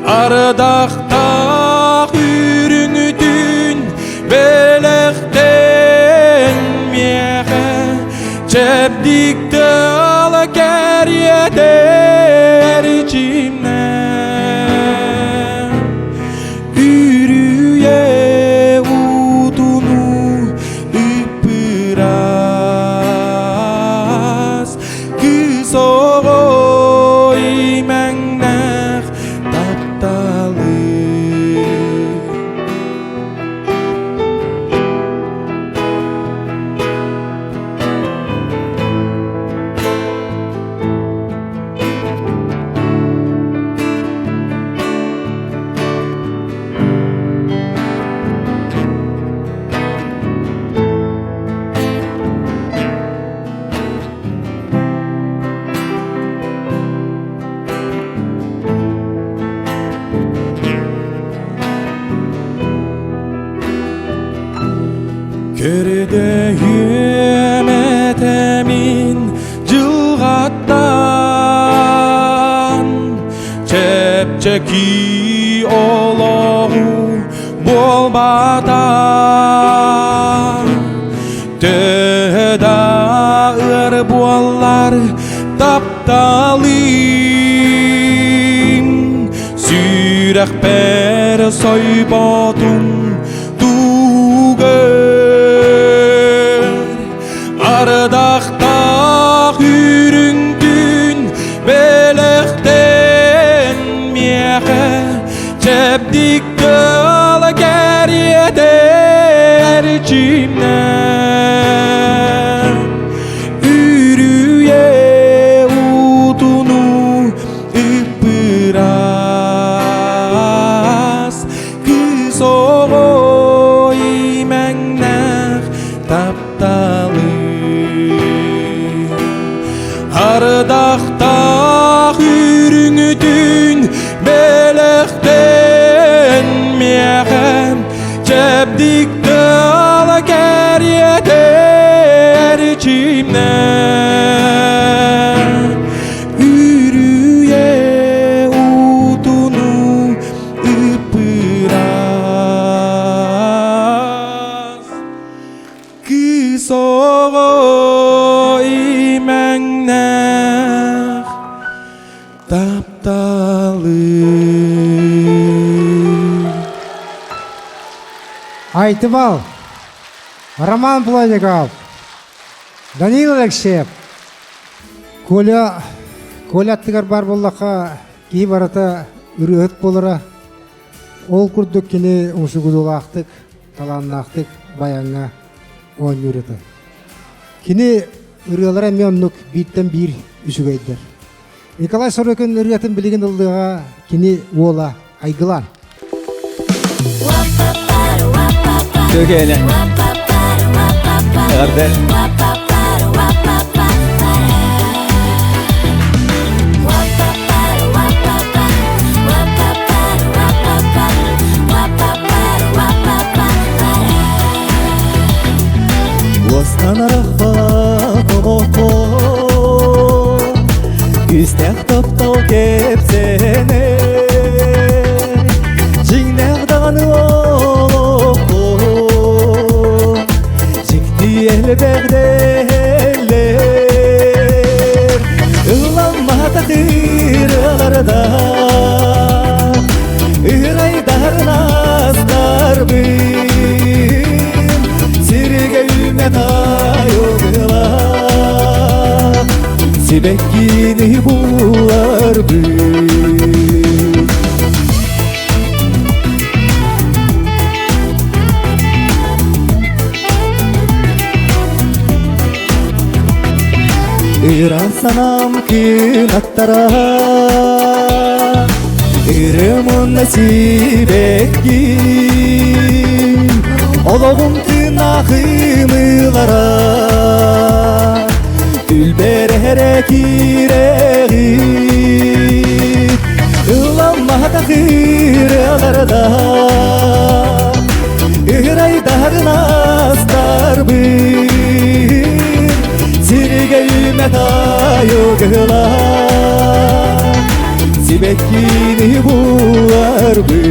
Ardaqta ürüngdün belekten meğe Cebdikte al geriyeder içimden Ürüye udunu ıpıras Kız oğoy mennek taptalı Körde hümetemin cılgattan Çepçeki oloğu bolbatan Tödağır bollar taptalım Sürek per soybotun Ardaqta ürüngdün belekten meğe Cebdikte al geriyeder içimden Ürüye udunu ıpıras Kız oğoy mennek taptalı Ardaqta ürüngdün belekten meğe Cebdikte al geriyeder içimden Ürüye udunu ıpıras Kız oğoy mennek taptalı Айтыбал, Роман Плотников, Данил Алексеев, Коля аттыгар бар боллаққа кей барата үрі өт болыра. Ол күрдік кені ұңшығыдулақтық, таланнақтық баяңға он үйреті. Кені үрілері меннік биттен бір үшігейдер. Николай Сорокин үретін білеген ұлдыға кені ола айгылан. Tögene Nerede? Востанарахва колоко Күстек топтау кепсене Жиңнердағаны олоко Жикти элбегделер Ыламмата тыраларда Ырайдарын астарбын Сирге үме тайылыла Сибеккини буларбын Ирансанам кынаттара Ирымын насибеккин Ологум тынахымылара Үлберere kiregi тайыгыла Сибеккини буларбы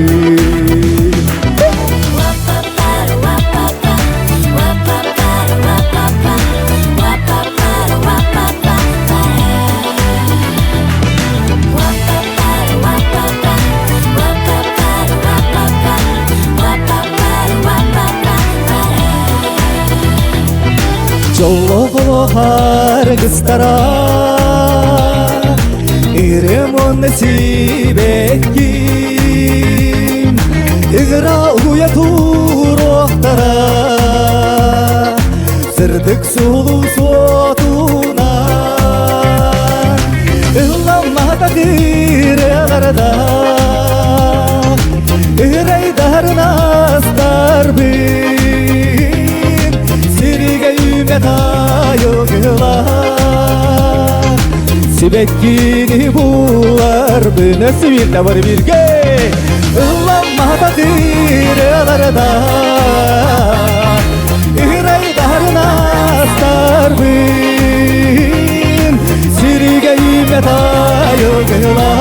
Жоллохар кыстара Иремон сибеккин Игра уя туроқтара Сырдык сулу сотуна Илламата киреларда Ирейдарнастарбин Сириге тайыгыла Сибеккини буларбы Нәсибир табар бирге Ылламата тиреларда Ирайдарнастарбын Сириге тайыгыла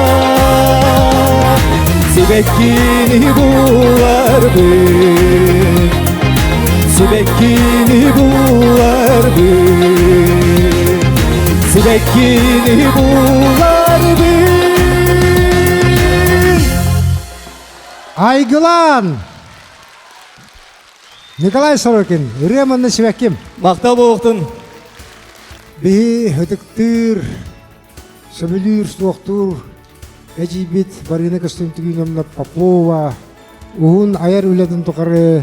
Сибеккини буларбы Сибеккини буларбы Сибеккини буларбы Айгылан! Николай Сорокин, Иремонны Сибекким. Мақта болуқтын Бихи хөтіктір, сөмілір суақтыр, әжибет барына костюмтігін өмнап Попова, уғын аяр үләдің тұқары,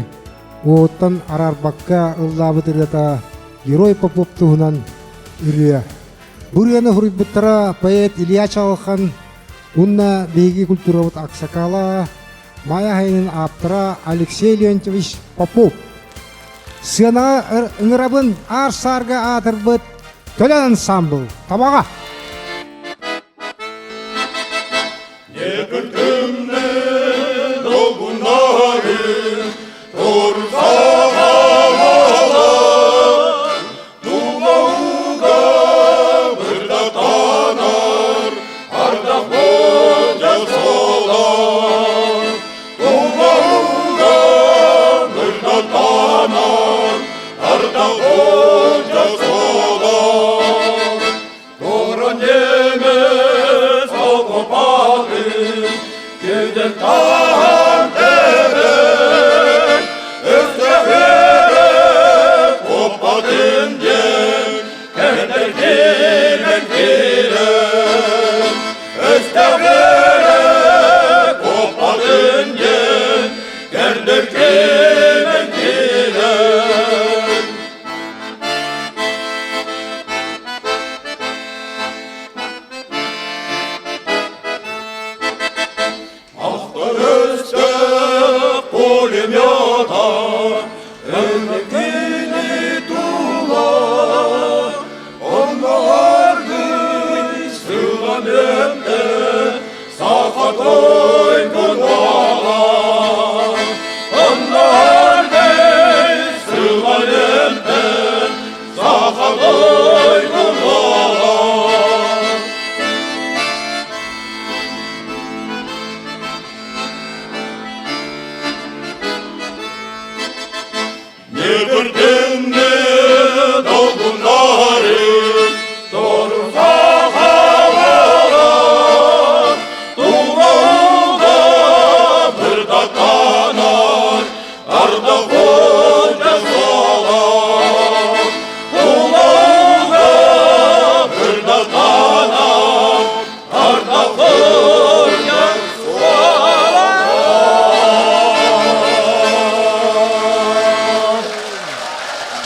оғыттан арарбаққа ұллабы тірдата герой Попов тұғынан үрия. Бұрияны хұрыбыттара поэт Илья Чалхан, ұнна бейгі культуравыт Аксакала, Мая хайнын аптыра Алексей Леонтьевич Попов. Сынаға ыңырабын ар-сарға атырбыт төлен ансамбл. Табаға!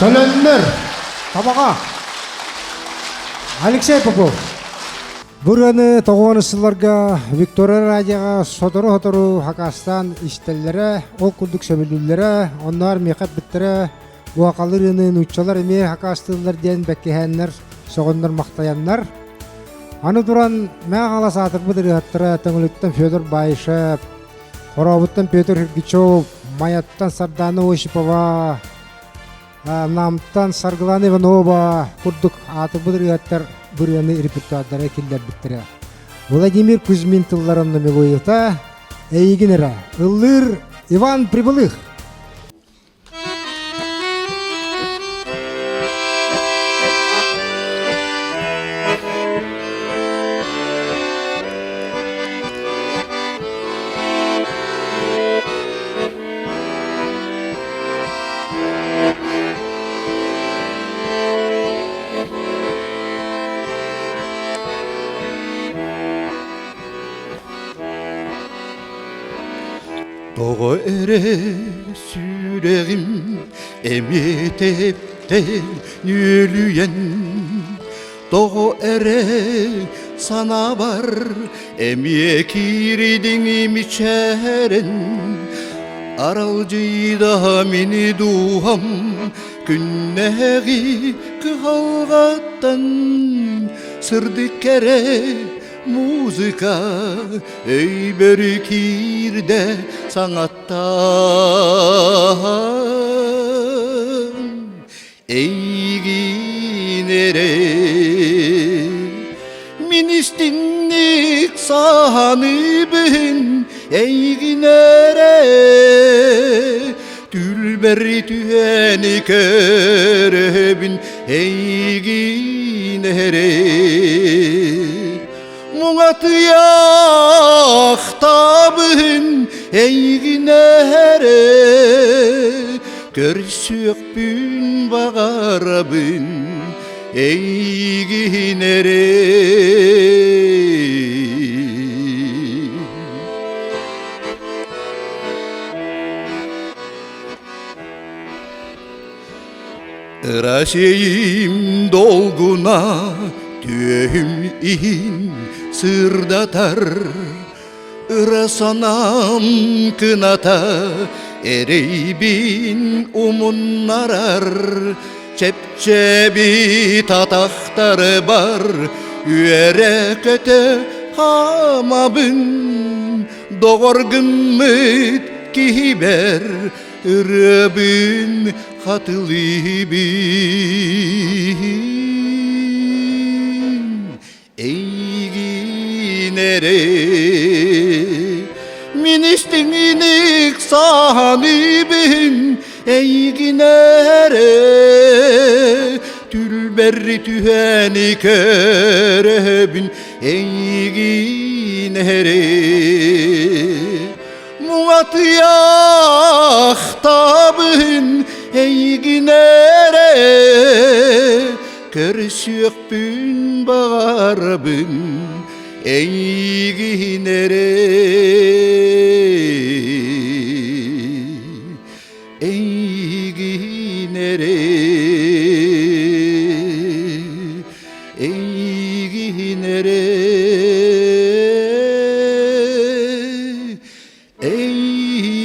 Төлөннөр, табаға! Алексей Попов. Бұрыны 90-сыларға Виктория радиоға содыру-хотыру Хакастан іштеллері, ол күлдік сөмілілері, онлар мекап біттері, уақалырының ұтчалар еме Хакастылар ден бәккехәнлер, соғынлар мақтаянлар. Аны тұран мәң ала сатыр бұдыры ғаттыра тәңіліктен Федор Байышев, Қорабыттан Петр Хиргичев, Маяттан Сарданы Осипова, Намтан Саргылан Иванова, Курдук аты бұдыры ғаттыр бұрыны репертуардары келдер біттірі. Владимир Кузьмин тылларымны мелойыта, әйгінері, ұллыр Иван Прибылых. Togo ere süreğim emetepten yürüyen Togo ere sana var emekirdin içeren Aralcıyda mini duham günneği kıhalgattan sırdı kere Muzika ey berkirde sanattan eyginere ministinlik sahanibin eyginere tülberi tüheni kerebin eyginere Muğatı yaktabın eyginere Görsük bün bağarabın eyginere Raşeyim dolguna tüyüm in sırdatar Rasanam kınata ereybin umunnarar Çepçebi tataktar bar Üere köte hamabın Doğurgun müt kiber Röbün hatılibin Eyginere Ministinik sahanibin Eyginere Tülberri tüheni kerebin Eyginere Muğat yaktabın Eyginere Körsük bün bağarabın eyginere eyginere eyginere eyginere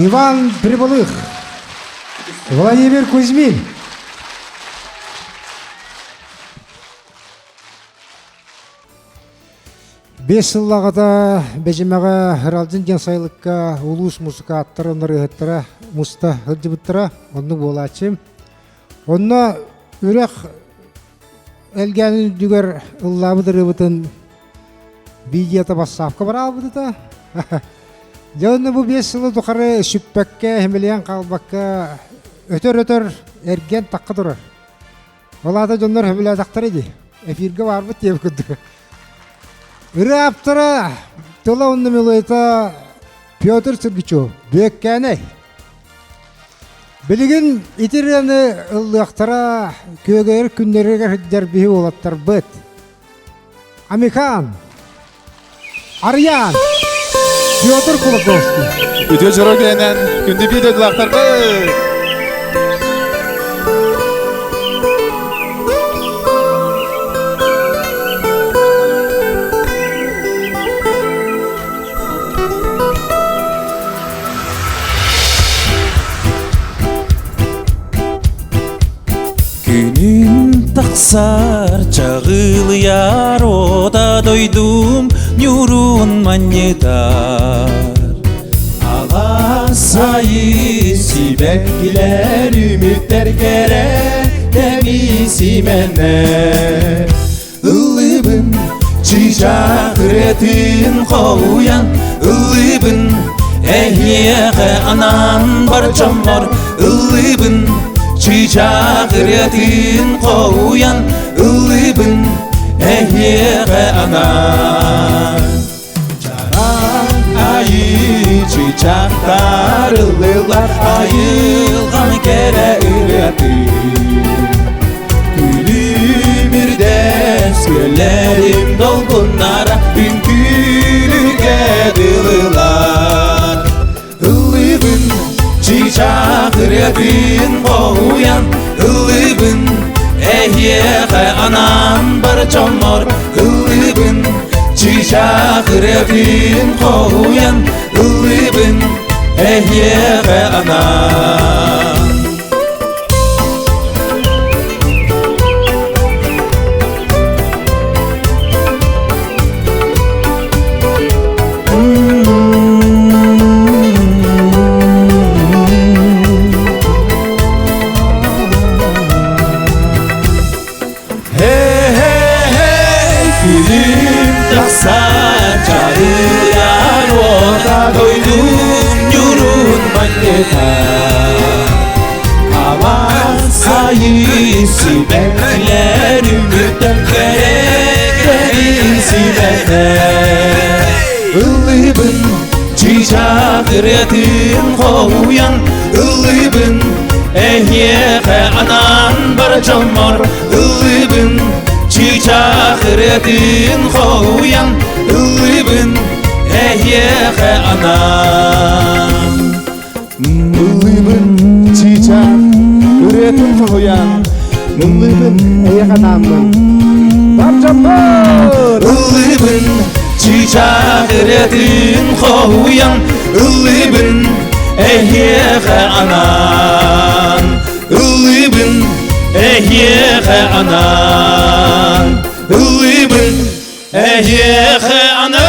Иван Прибылых, Владимир Кузьмин. Бес жыллағада бәжімеға Хыралдын денсайлыққа улус музыка аттырыныр ұғыттыра, мұста ғылдыбыттыра, онны болачым. Онна үрек әлгәнін дүгер ұллабыдыр ұбытын видеота бассапқа бар албыды. Жауны бұл 5 жылы тұқары сүппәкке, хемелиян қалбаққа өтөр әрген таққа тұрар. Олада жонлар хемелия тақтар еді. Эфирге бар бұд деп күдді. Үрі аптыра тұла онны мелойта Петр Сыргичев, бөккәне. Білігін итірені ұллықтара көгер күндерге хүддер бейі олаттар бұд. Амихан, Арьян, Петр Кулаковский. Өте жұрогенен күнді бейді ұлақтар бұд. Günün taksar çağılayar oda doydum Nurun manyetar Ağa sayı Sibekkiler ümitler gerek temizimene Illıbın çiçak retin koyan Illıbın ehyeğe anan barcam var Illıbın çiçak retin koyan Illıbın ehyeğe anan Ayı çiçekler ıllılar ayılgan kere üretim Gülümürdes göllerim dolgunlara Ünkülüge dılılar Illıbın çiçek üretim koyan Illıbın ehyeğe anan barcam var Illıbın çiçek üretim koyan Illıbın ehyeğe anan Çağıran orta doydum yurun maneta Aman sayısı bekler ümitler gerek temizimene Illıbın çiçek retin koyan Illıbın ehyeğe anan barcam var Illıbın çiçek retin koyan Illıbın ehyeğe anan Illıbın çiçek üretim koyan Illıbın ehyeğe ananın barcam var Illıbın çiçek retin koyan Illıbın ehyeğe anan Illıbın ehyeğe anan Illıbın ehyeğe anan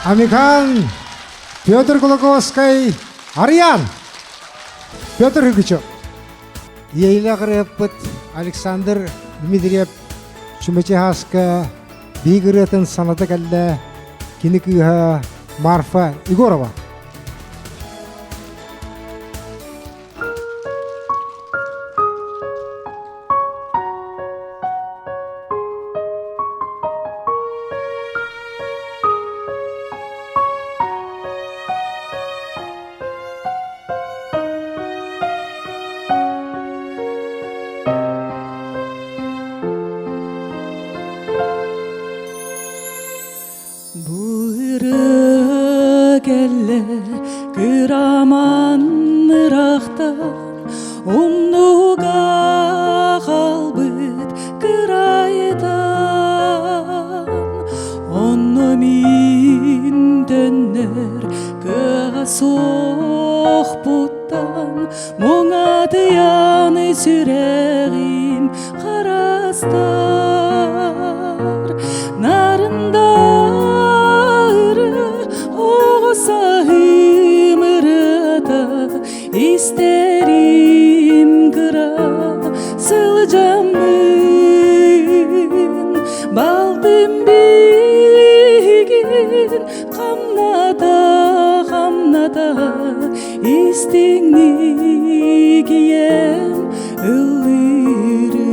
Amikan Pyotr Kulakovskay Aryan Pyotr Hırgıçov Ейла Греппет Александр Дмитриев Чумачехаска Бигретен саната калла Киникыха Марфа Егорова Kelle kıraman mıraqtan Umnuga qalbıt kıraydan Onu min dönner kığa sohbuttan Muңa dıyan süreğim qarastar Narında Sahimırada isterim kıra sılcamın Baldım bilgin kamnada istingni giyem ıllırı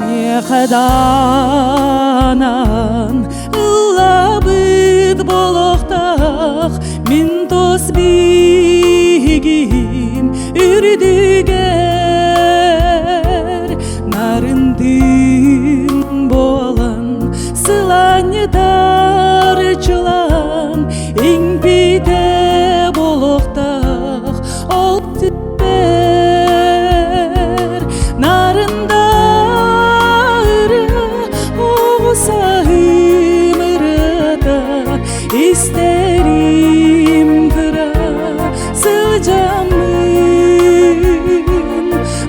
Ne kadanan ıllabıd boloqtaq Min tos bigim ürdüger Narındım bolan sılanyıtar çılan İngpide boloqtaq ol tüper Narında Sahimırada isterim kıra sılcamın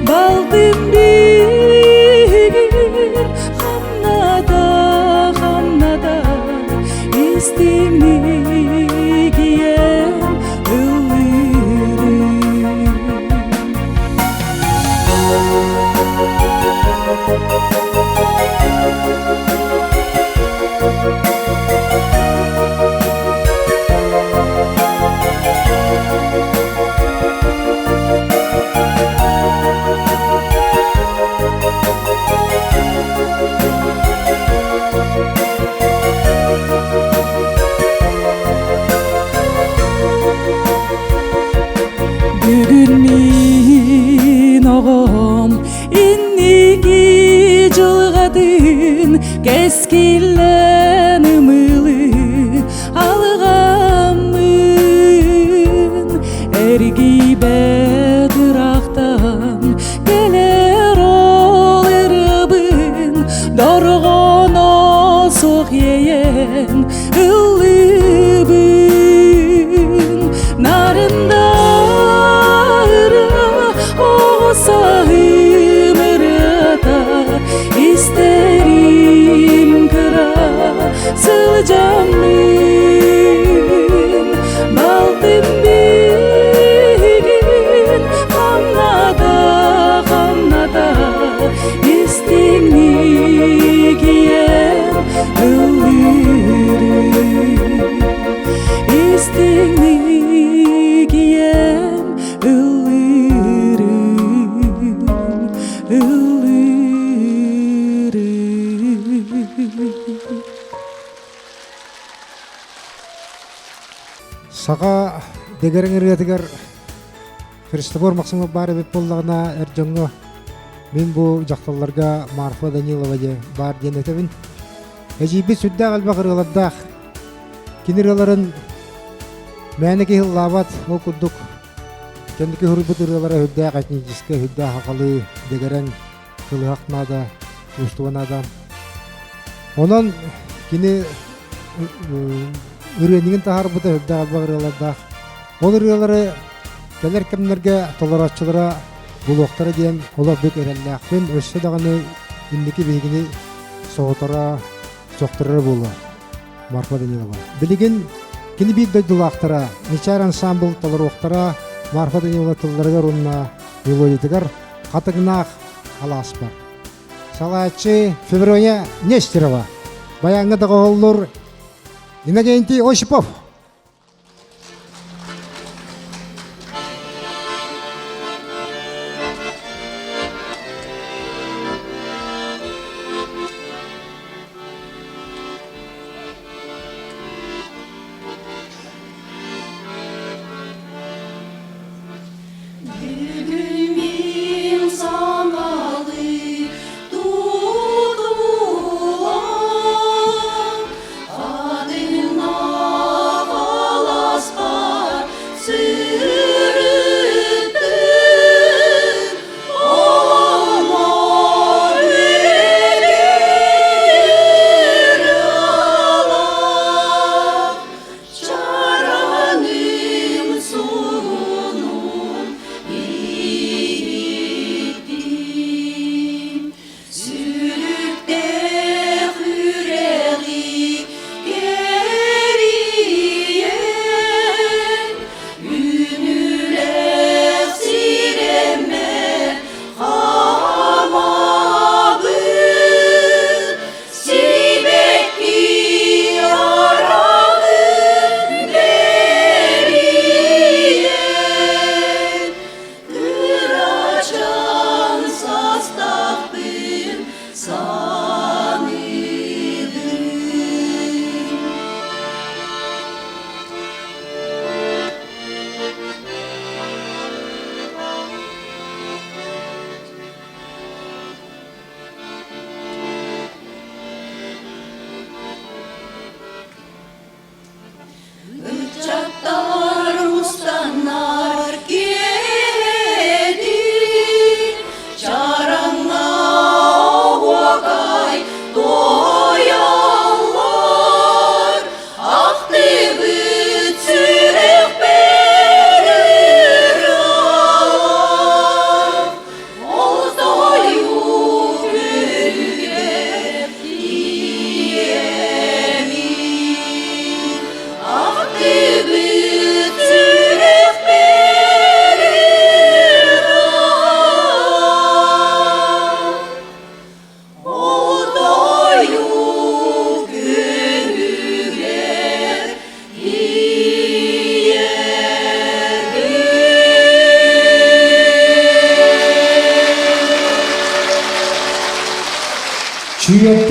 Baldım bir истиңни кием ылырым. Бүгүн мен огом инники жылгадын кескилен ымылы алганмын эргибе тырактан келер ол ырыбын доргоно сок эен ылыбын нарында İsterim kıra sılcanım Baldım bigin Hamnada İstingni giyem ılırım İstingni giyem ılırım Саға дегерің үретігер Христобор Максимов бар бет боллағына әржоңы мен бұл жақталарға Марфа Данилова де бар ден өтебін. Әжейбі сүддәқ әлбақ ұрғаладдақ. Кенераларын мәнеке лабат ол күрдік. Кендікі хүрбіт ұрғалары хүддәқ әтнежіске хүддәқ ақалы дегерің қылғақнада, ұстуанада. Онан кені үренігін тағар бұта хүддәқ әлбақ ұрғаладдақ. Ол ұрғалары келер кемнерге толаратчылара бұлуқтары дейін олар бүк әрәлләқпен өсі дағаны иннекі бейгіні соғытара соқтырары болу. Марфа Данилова. Білігін кені бейд дойдылақтара, нечар ансамбл толаруқтара Марфа Данилова тылларыгар онына мелодитігар қатығынақ алас бар. Салаатчы Феврония Нестерова. Баяңғы дағы олыр Иннокентий Осипов. Adına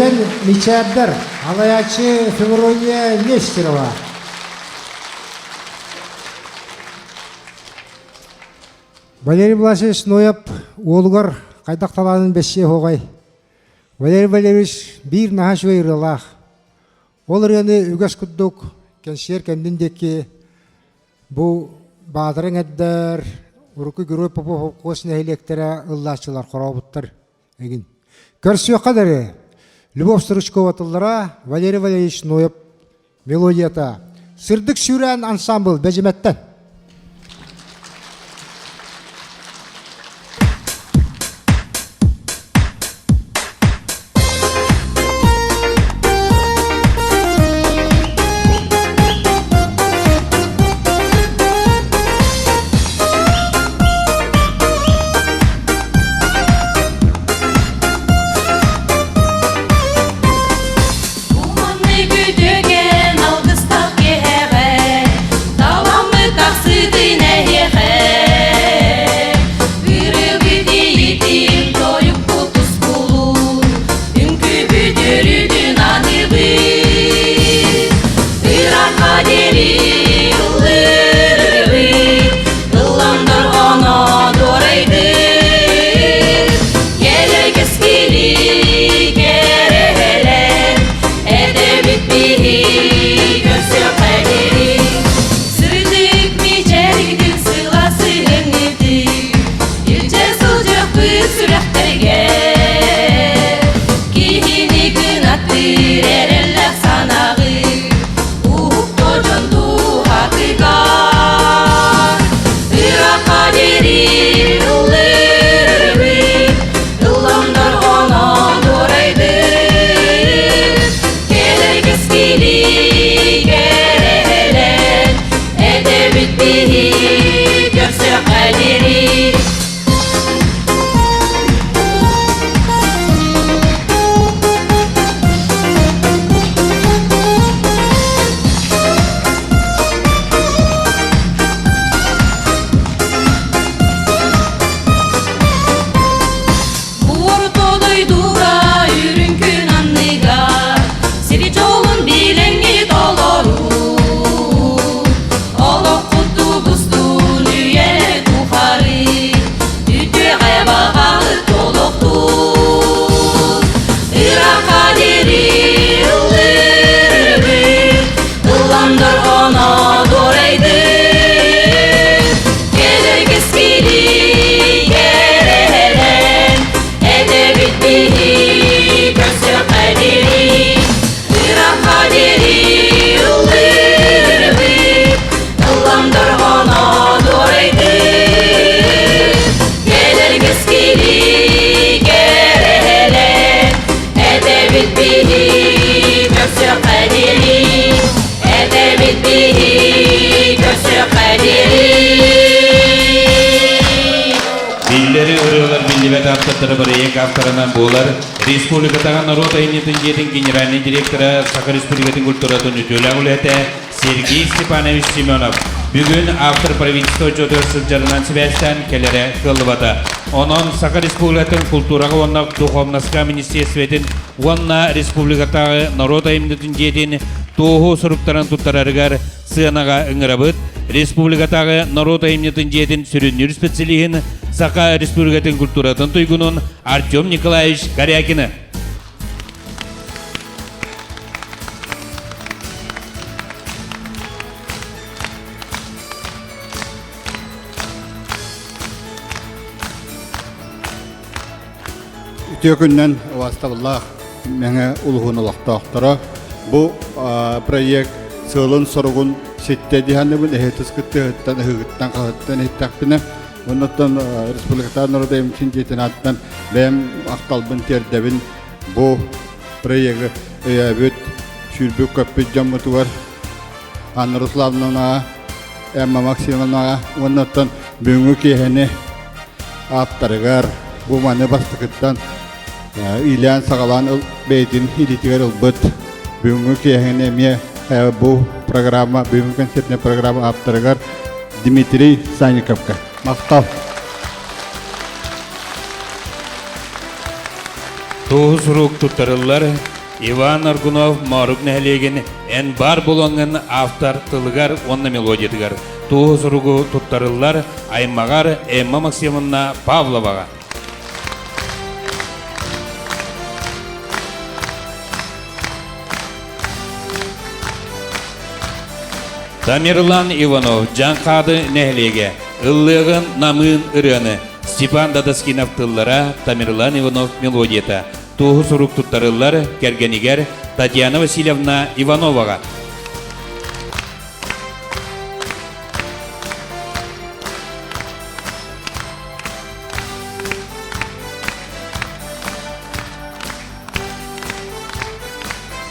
Билен Мичардер, алаячы Феврония Нестерова. Валерий Власович Нояп олгар кайдакталанын бессе хогай. Валерий Валерьевич бир нахаш вайрылах. Ол рыны үгәс куддук кенсер кендиндеки бу бадырың әддер урукы герой попов косны электра ыллачылар корабыттыр эгин. Көрсө кадары Любовь Стручкова тыллара Валерий Валерьевич Нояп мелодията Сырдык сүрән ансамбль бәҗемәттән. Авторынан болар Республикатаган народ айнетін жетін генеральный директоры Саха Республикатын культуратын үтөлі ұлеті Сергей Степанович Семенов бүгін автор правительство жодырсыз жарынан Себастьян келері қылыбады. Онын Саха Республикатын культураға оннақ духовнаска министерстветін онна Республикатағы народ айнетін жетін тоғы сұрыптаран тұттарарығар сыянаға ұңырабыд Республикатағы народ айнетін жетін сүрінер специалиғын Саха Республикатын культуратын тойгунун Артем Николаевич Корякина. Үтөкүннен вастабыллах меңе улуғын ұлақтақтары. Бұл проект сылын сұрғын сетте диханыбын әхетіс күтті ғыттан ғыттан қағыттан әйттақпіні. Оннаттан Республикатар народы емчин жетін аттан бәм ақталбын тердебін бұл проекті өйәбіт сүрбі көппет жаммыты бар. Анна Руславновнаға, Эмма Максимовнаға, оннаттан бүгінгі кейхені аптарығар бұл маны бастықыттан Ильян Сағалан бәйтін илетігер ұлбыт. Бүгінгі кейхені ме бұл программа, бүгінгі концертіне программа аптарығар Дмитрий Санниковка. Мақтал. Тоғыз рук тұттарылар Иван Аргунов Марук нәлеген ән бар болаңын автор тылыгар онна мелодиятыгар. Туғыз ругу туттарылар Аймағар Эмма Максимовна Павловаға. Тамерлан Иванов Жанқады нәлеге Иллығын намын үріні Степан Дадоскинов тыллара Тамерлан Иванов мелодията. Туғыз рук туттарылар Кергенигер Татьяна Васильевна Ивановаға.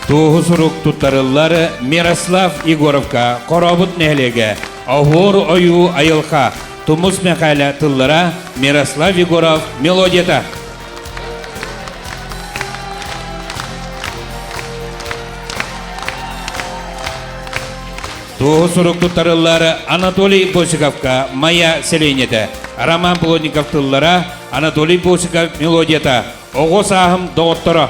Туғыз рук туттарылар Мирослав Егоровка Коробут нәлеге Ауыр ойу айылқа Тумус мәқәлі тыллара Мирослав Егоров мелодията. Туғыз рук туттарылар Анатолий Босиковка Майя Селенеті Роман Плотников тыллара Анатолий Босиков мелодията. Оғыз ағым доғыттыры.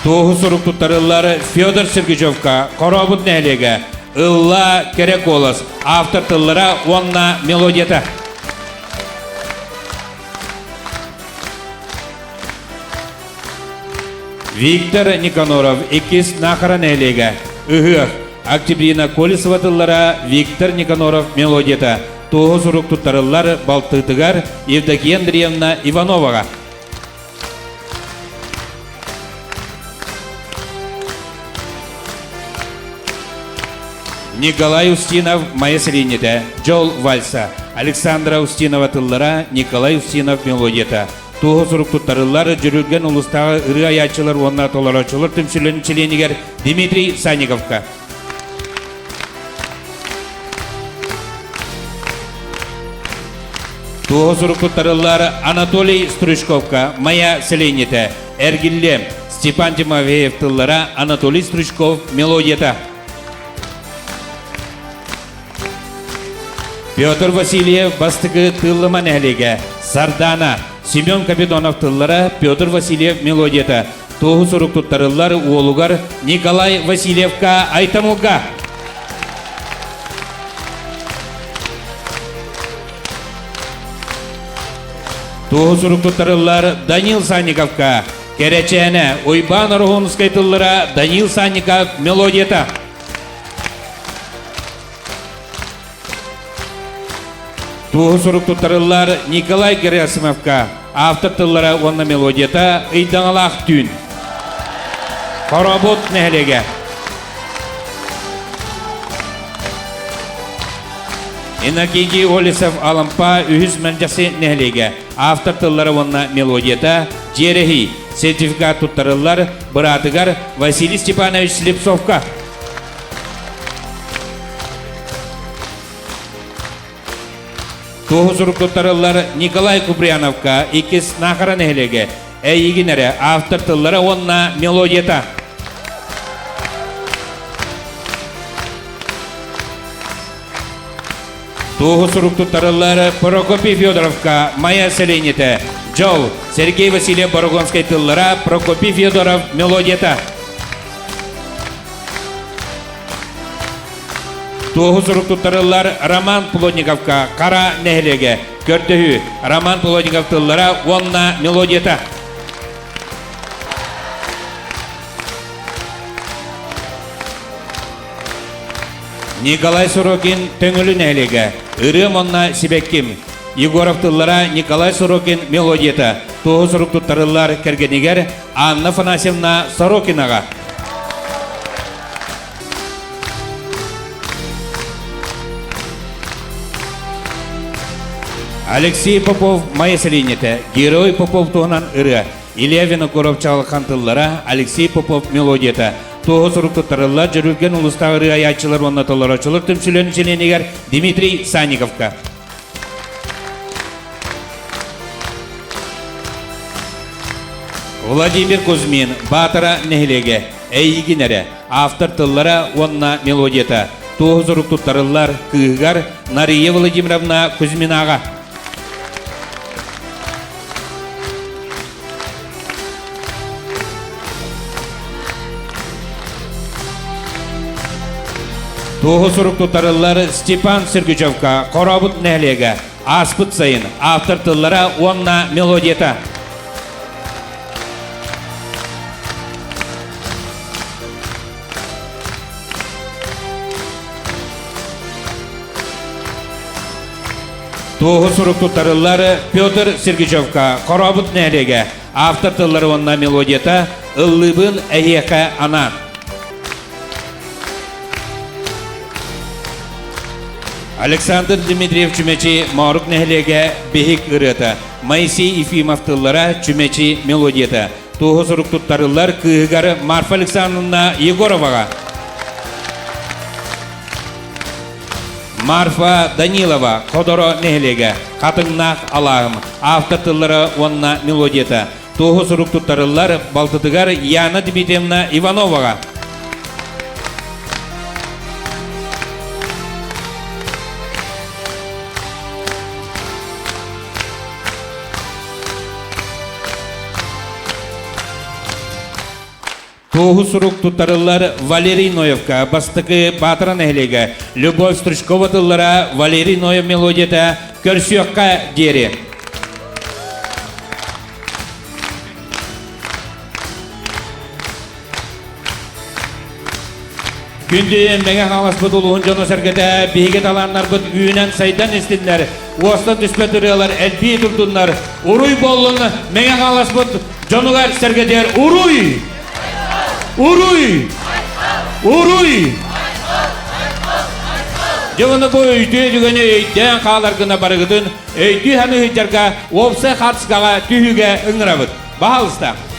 Туғыз рук туттарылар Федор Сергичевка Коробут нәлеге Илла Кереколас автор тыллара онна мелодията. Виктор Никаноров Икис Нахара нәлеге Үхіқ Октябрина Колесова тыллара Виктор Никаноров мелодията. Туғыз рук туттарылар Балтытыгар Евдокия Андреевна Ивановаға. Николай Устинов Майя Селенеті Жол вальса Александра Устинова тыллара Николай Устинов мелодията. Туғыз рук туттарылар жүрілген ұлыстағы ұры аятчылар онна толарачылар түмшілін членігер Дмитрий Санниковка. Туғыз рук туттарылар Анатолий Стручковка Майя Селенеті Эргиллем Степан Тимофеев тыллара Анатолий Стручков мелодията. Петр Васильев бастығы тыллыма нәлеге Сардана Семен Капитонов тыллара Петр Васильев мелодията. Туғыз рук туттарылар Уолугар Николай Васильевка Айтамулга. Туғыз рук туттарылар Данил Санниковка Керечене Ойбан Рухунскай тыллара Данил Санников мелодията. Туғыз рук туттарылар Николай Герасимовка автор тыллара онна мелодията. Ыйдаңалақ түн Коробут нәлеге Иннокентий Олесов Алампа Үхіз мәнжасы нәлеге автор тыллара онна мелодията. Жерехи сертификат туттарылар Бұратығар Василий Степанович Слепцовка. Туғыз рук туттарылар Николай Куприяновка Икис Нахара нәлеге Әйгенері автор тыллара онна мелодията. Туғыз рук туттарылар Прокопий Федоровка Майя Селенеті Жол Сергей Васильев Борогонскай тыллара Прокопий Федоров мелодията. Туғыз рук туттарылар Роман Плотниковка Қара нәлеге Көртіхі Роман Плотников тыллара онна мелодията. Николай Сорокин төңілі нәлеге Үрім онна Сибекким Егоров тыллара Николай Сорокин мелодията. Туғыз рук туттарылар Кергенигер Анна Фанасьевна Сорокинаға. Алексей Попов Майя Селенеті Герой Попов туғынан ұры Илья Винокуров чалған тыллара Алексей Попов мелодията. Туғыз рук туттарылар жүрілген ұлыстағы ұры аятчылар онна толарачылар түмшілен членігер Дмитрий Санниковка. Владимир Кузьмин Батыра нәлеге Әйгенері автор тыллара онна мелодията. Туғыз рук туттарылар Кыгар Нария Владимировна Кузьминаға. Туғы сұруқ тұтарылар Степан Сергючевка, Қорабыт нәлеге, Аспыт сайын, автор тыллара онна мелодията. Туғы сұруқ тұтарылар Петр Сергючевка, Қорабыт нәлеге, автор тыллары онна мелодията, Ыллыбын әйеқа ана. Александр Дмитриев чүмечи Марук нәхлеге бехик ырыта. Моисей Ефимов тыллара чүмечи мелодията. Туғы сұруқ тұттарылар күйгары Марфа Александровна Егороваға. Марфа Данилова Ходоро нәхлеге. Қатыңнақ Алағым. Автор тыллары онна мелодията. Туғы сұруқ тұттарылар Балтытыгар Яна Дмитриевна Ивановаға. Туғы сұруқ тұттарылар Валерий Ноевка, бастықы Батыран әхлеге, Любовь Стручкова тыллара Валерий Ноев мелодията көрсіоққа дері. Күнді мәңе қалас бұд ұлығын жоны сәргеті бейгет аланлар бұд үйінен сайдан естіндер. Остан түспетірелер әлбей тұрдынлар. Уруй болын мәңе қалас бұд жонығар сәргетер. Уруй! Уруй! Уруй! Жоғыны бұл өйті жүгіні өйттен қаларғына барығыдың өйті әмі өйттерға опсы қатысқаға түйіге үңірабыд. Бағалыстақ.